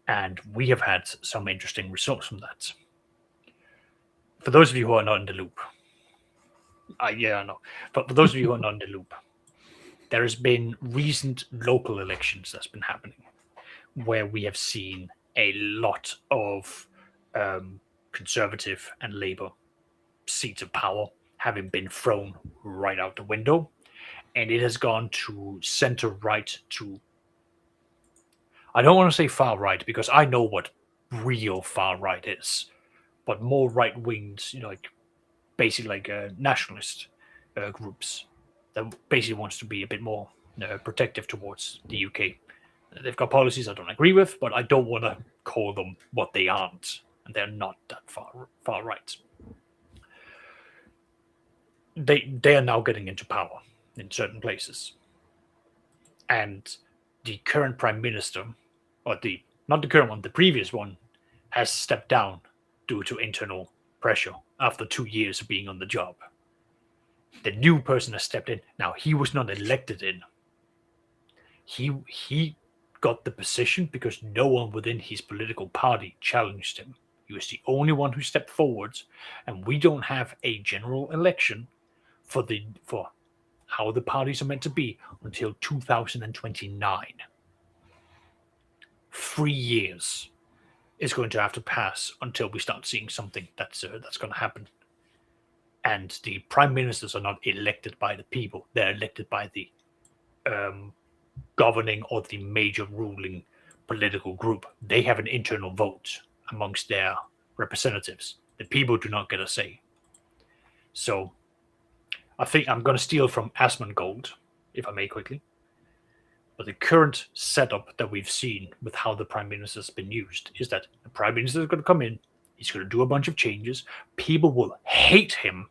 And we have had some interesting results from that. For those of you who are not in the loop, I know. But for those of you who are not in the loop, there has been recent local elections that's been happening where we have seen a lot of Conservative and Labour seats of power having been thrown right out the window. And it has gone to centre-right to, I don't want to say far-right because I know what real far-right is, but more right-winged, like basically like nationalist groups that basically wants to be a bit more protective towards the UK. They've got policies I don't agree with, but I don't want to call them what they aren't, and they're not that far right. They are now getting into power in certain places, and the current prime minister, or not the current one, the previous one, has stepped down due to internal pressure after 2 years of being on the job. The new person has stepped in. Now, he was not elected in. He got the position because no one within his political party challenged him. He was the only one who stepped forward, and we don't have a general election for how the parties are meant to be until 2029. 3 years is going to have to pass until we start seeing something that's going to happen. And the prime ministers are not elected by the people; they're elected by the governing or the major ruling political group. They have an internal vote amongst their representatives. The people do not get a say. So I think I'm going to steal from Asmongold, if I may quickly. But the current setup that we've seen with how the prime minister has been used is that the prime minister is going to come in, he's going to do a bunch of changes, people will hate him,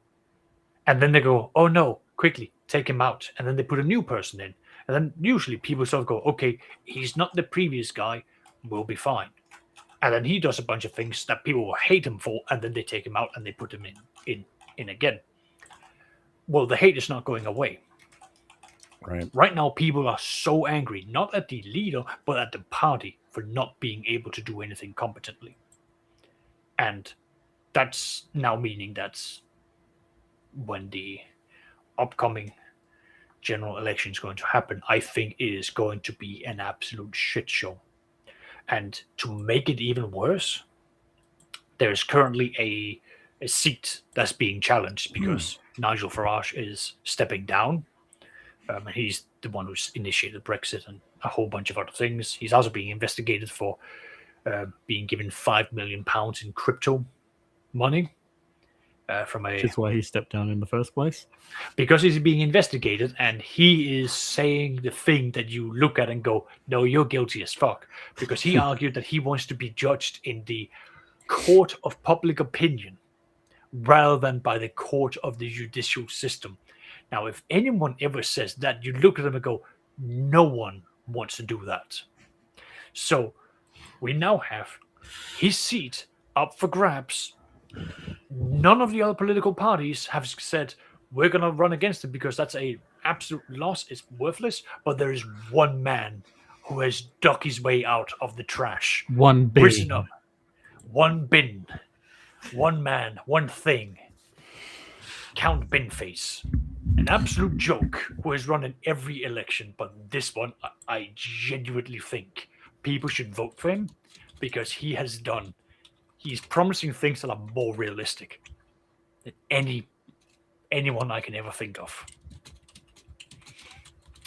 and then they go, oh no, quickly, take him out. And then they put a new person in. And then usually people sort of go, okay, he's not the previous guy, we'll be fine. And then he does a bunch of things that people will hate him for, and then they take him out and they put him in again. Well, the hate is not going away. Right now, people are so angry, not at the leader, but at the party for not being able to do anything competently. And that's now meaning that's when the upcoming general election is going to happen, I think it is going to be an absolute shit show. And to make it even worse, there is currently a seat that's being challenged because Nigel Farage is stepping down. And he's the one who's initiated Brexit and a whole bunch of other things. He's also being investigated for being given £5 million in crypto money. from Which a is why he stepped down in the first place. because he's being investigated, and he is saying the thing that you look at and go, "No, you're guilty as fuck," because he argued that he wants to be judged in the court of public opinion rather than by the court of the judicial system. Now, if anyone ever says that, you look at them and go, "No one wants to do that." So we now have his seat up for grabs. None of the other political parties have said we're going to run against him because that's a absolute loss. It's worthless. But there is one man who has dug his way out of the trash, One bin. risen up, one bin, one man, one thing. Count Binface, an absolute joke who has run in every election. But this one, I genuinely think people should vote for him because he's promising things that are more realistic than anyone I can ever think of.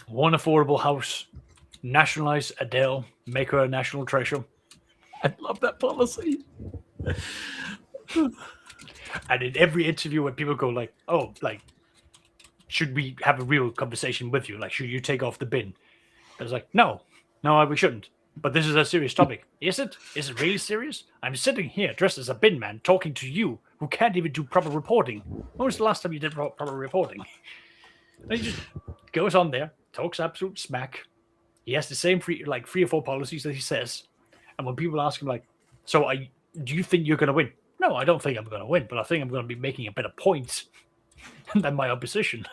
One affordable house, nationalize Adele, make her a national treasure. I love that policy. And in every interview when people go like, "Oh, like, should we have a real conversation with you? Like, should you take off the bin?" I was like, no, we shouldn't. But this is a serious topic. Is it? Is it really serious? I'm sitting here dressed as a bin man talking to you who can't even do proper reporting. When was the last time you did proper reporting? And he just goes on there, talks absolute smack. He has the same three or four policies that he says. And when people ask him like, "So do you think you're going to win?" No, I don't think I'm going to win, but I think I'm going to be making a better point than my opposition.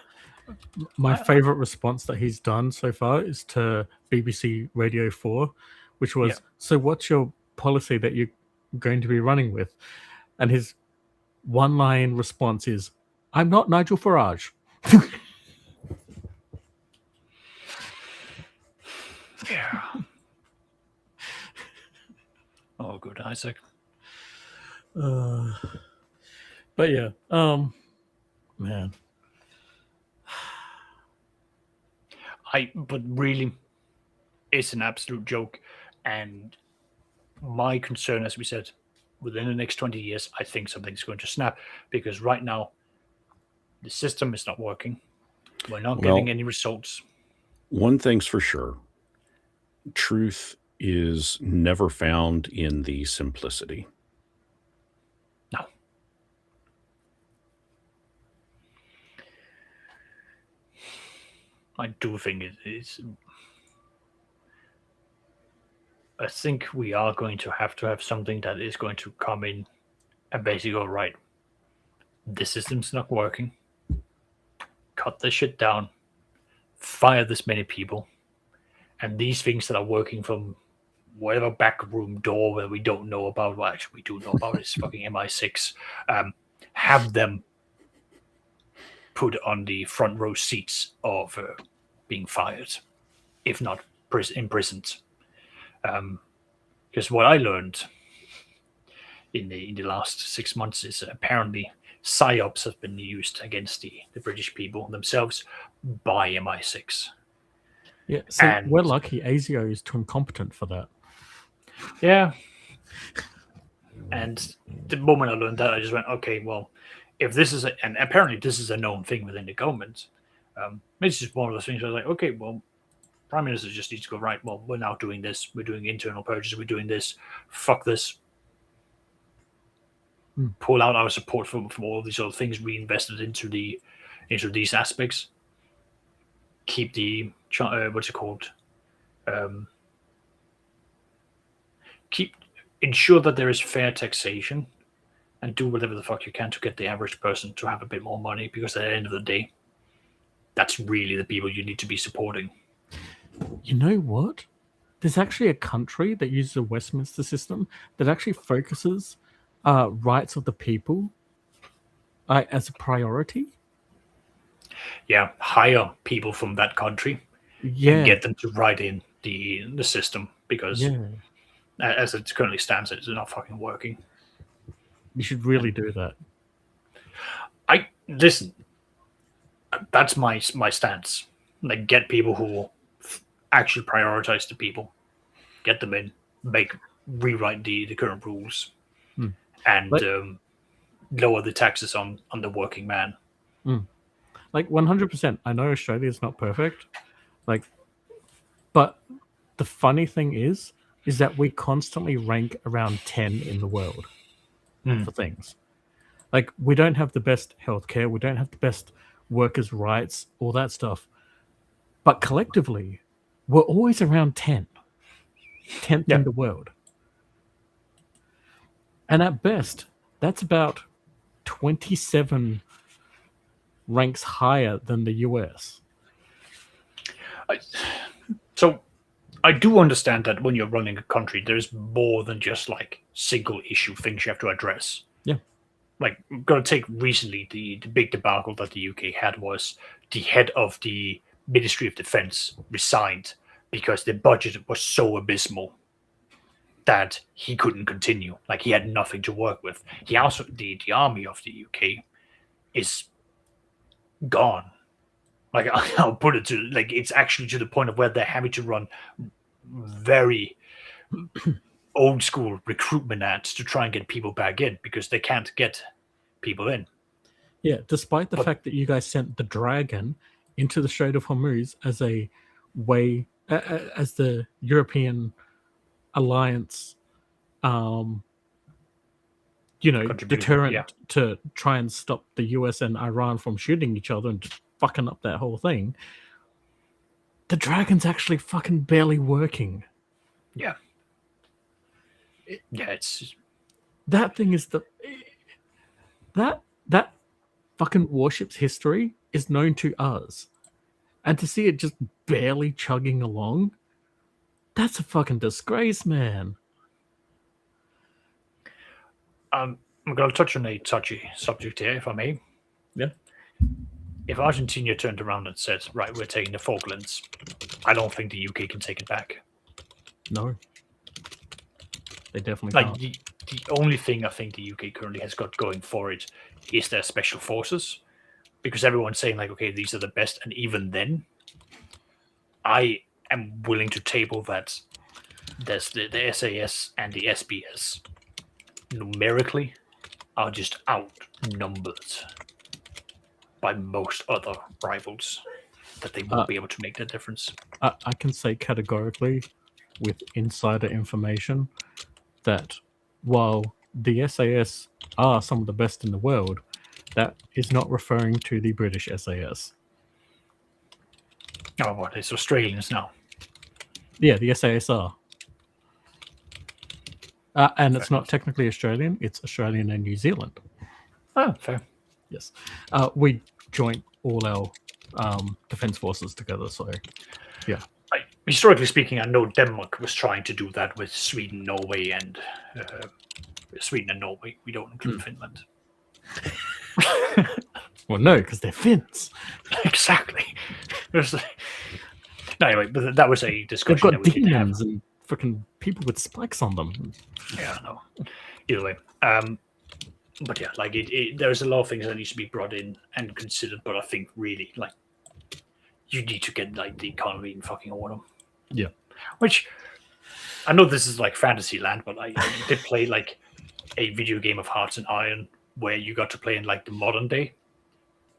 My favorite response that he's done so far is to BBC Radio 4, which was, "So what's your policy that you're going to be running with?" And his one-line response is, "I'm not Nigel Farage." Yeah. Oh, good, Isaac. But yeah, man. But really, it's an absolute joke. And my concern, as we said, within the next 20 years, I think something's going to snap because right now, the system is not working. We're not getting any results. One thing's for sure. Truth is never found in the simplicity. No. I do think it is. I think we are going to have something that is going to come in and basically go, right, this system's not working. Cut this shit down. Fire this many people. And these things that are working from whatever back room door where we don't know about, well, actually we do know about is fucking MI6, have them put on the front row seats of being fired, if not imprisoned. Because what I learned in the last 6 months is apparently psyops have been used against the British people themselves by MI6. Yeah, so we're lucky ASIO is too incompetent for that. Yeah. And the moment I learned that, I just went, okay, well, if this is and apparently this is a known thing within the government, it's just one of those things where I was like, okay, well, Prime Minister just needs to go, right, well, we're now doing this. We're doing internal purchases. We're doing this. Fuck this. Pull out our support from all these other things, reinvested into these aspects. Keep the what's it called? Ensure that there is fair taxation, and do whatever the fuck you can to get the average person to have a bit more money. Because at the end of the day, that's really the people you need to be supporting. You know what? There's actually a country that uses a Westminster system that actually focuses rights of the people as a priority. Yeah, hire people from that country and get them to write in the system because as it currently stands, it's not fucking working. You should really do that. Listen, that's my stance. Like, get people who actually prioritize the people, get them in, rewrite the current rules, and lower the taxes on the working man. Like 100%. I know Australia is not perfect, like, but the funny thing is that we constantly rank around 10 in the world for things. Like, we don't have the best healthcare, we don't have the best workers' rights, all that stuff. But collectively, we're always around 10th in the world. And at best, that's about 27 ranks higher than the US. So I do understand that when you're running a country, there's more than just like single issue things you have to address. Yeah. Like, I'm going to take recently the big debacle that the UK had was the head of the Ministry of Defense resigned because the budget was so abysmal that he couldn't continue. Like, he had nothing to work with. He also, the army of the UK is gone. Like, I'll put it to, like, it's actually to the point of where they're having to run very old school recruitment ads to try and get people back in because they can't get people in. Yeah, despite the fact that you guys sent the Dragon into the Strait of Hormuz as a way, as the European alliance, deterrent to try and stop the US and Iran from shooting each other and just fucking up that whole thing. The Dragon's actually fucking barely working. Yeah. It's that thing is that fucking warship's history is known to us, and to see it just barely chugging along, that's a fucking disgrace, man. I'm going to touch on a touchy subject here, if I may. Yeah. If Argentina turned around and said, right, we're taking the Falklands, I don't think the UK can take it back. No. They definitely can't. The only thing I think the UK currently has got going for it is their special forces. Because everyone's saying, like, okay, these are the best. And even then, I am willing to table that there's the SAS and the SBS numerically are just outnumbered by most other rivals, that they won't be able to make that difference. I can say categorically with insider information that while the SAS are some of the best in the world, that is not referring to the British SAS. Oh, what? It's Australians now. Yeah, the SAS are. And it's not technically Australian, it's Australian and New Zealand. Oh, fair. Yes. We join all our defense forces together, so yeah. Historically speaking, I know Denmark was trying to do that with Sweden, Norway, and Sweden and Norway. We don't include Finland. Well, no, because they're Finns. Exactly. Anyway, but that was a discussion. They've got demons and freaking people with spikes on them. Yeah, no. Either way, but yeah, like there's a lot of things that need to be brought in and considered. But I think really, like, you need to get like the economy in fucking order. Yeah. Which I know this is like fantasy land, but I did play like a video game of Hearts and Iron where you got to play in like the modern day.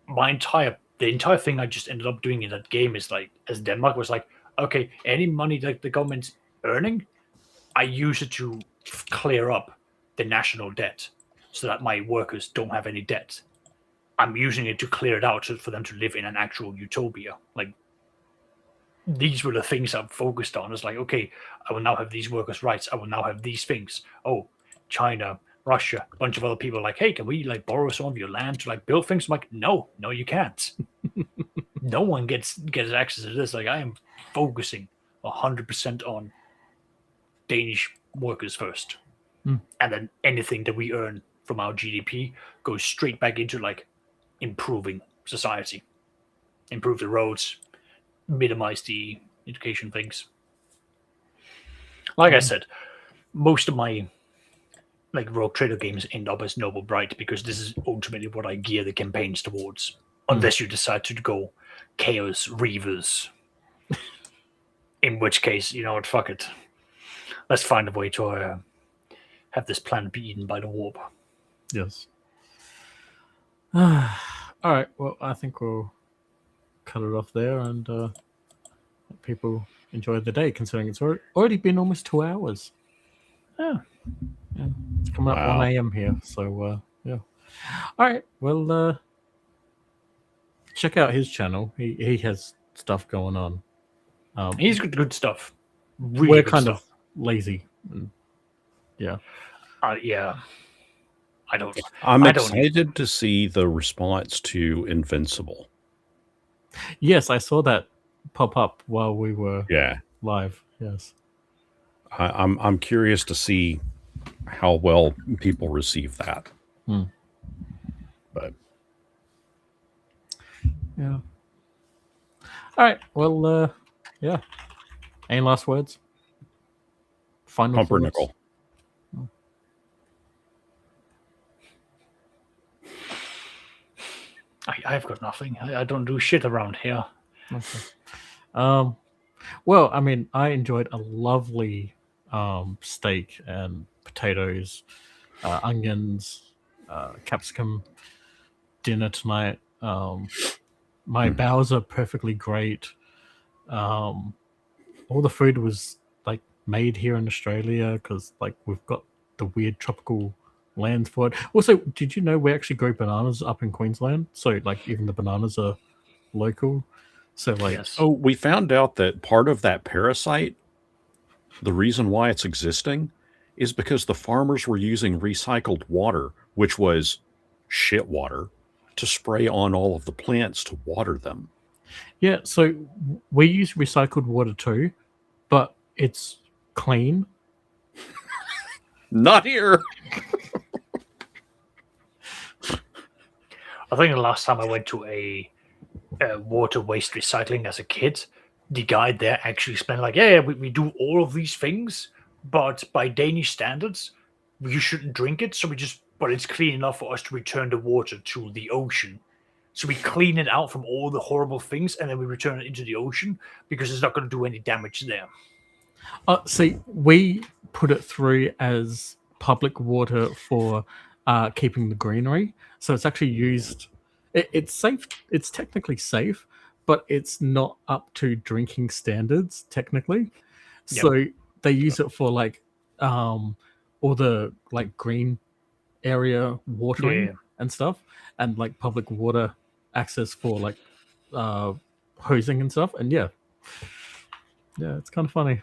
The entire thing I just ended up doing in that game is like, as Denmark was like, okay, any money that the government's earning, I use it to clear up the national debt so that my workers don't have any debt. I'm using it to clear it out for them to live in an actual utopia. Like, these were the things I'm focused on. It's like, okay, I will now have these workers' rights. I will now have these things. Oh, China, Russia, a bunch of other people are like, hey, can we like borrow some of your land to like build things? I'm like, no, you can't. No one gets access to this. Like, I am focusing 100% on Danish workers first. And then anything that we earn from our GDP goes straight back into like improving society, improve the roads, minimize the education things. Like I said, most of my like Rogue Trader games end up as Noble Bright because this is ultimately what I gear the campaigns towards. Unless you decide to go Chaos Reavers. In which case, you know what, fuck it. Let's find a way to have this planet be eaten by the warp. Yes. All right. Well, I think we'll cut it off there and let people enjoy the day, considering it's already been almost 2 hours. Oh. Yeah, it's coming up Wow. 1 a.m. here. So, yeah. All right. Well, check out his channel. He has stuff going on. He's good stuff. Really we're good kind stuff. of lazy. And, yeah. Yeah. I'm I don't excited to see the response to Invincible. Yes, I saw that pop up while we were Yeah, live. Yes. I'm curious to see how well people receive that. Hmm. But Yeah. All right. Well, yeah. Any last words? Final thoughts? Pumpernickel. I've got nothing. I don't do shit around here. Okay. Well, I mean, I enjoyed a lovely steak and potatoes, onions, capsicum dinner tonight. My bowels are perfectly great. All the food was like made here in Australia because like we've got the weird tropical lands for it. Also, did you know we actually grow bananas up in Queensland? So like even the bananas are local. So like Yes. Oh, we found out that part of that parasite, the reason why it's existing, is because the farmers were using recycled water, which was shit water, to spray on all of the plants to water them. yeah, so we use recycled water too, but it's clean. Not here. I think the last time I went to a water waste recycling as a kid, the guy there actually explained like, yeah, we do all of these things, but by Danish standards, you shouldn't drink it. But it's clean enough for us to return the water to the ocean. So we clean it out from all the horrible things, and then we return it into the ocean because it's not going to do any damage there. See, we put it through as public water for keeping the greenery. So it's actually used. It's safe. It's technically safe, but it's not up to drinking standards technically. Yep. So they use it for like all the like green area watering Yeah. and stuff, and like public water access for like hosing and stuff. And yeah, it's kind of funny.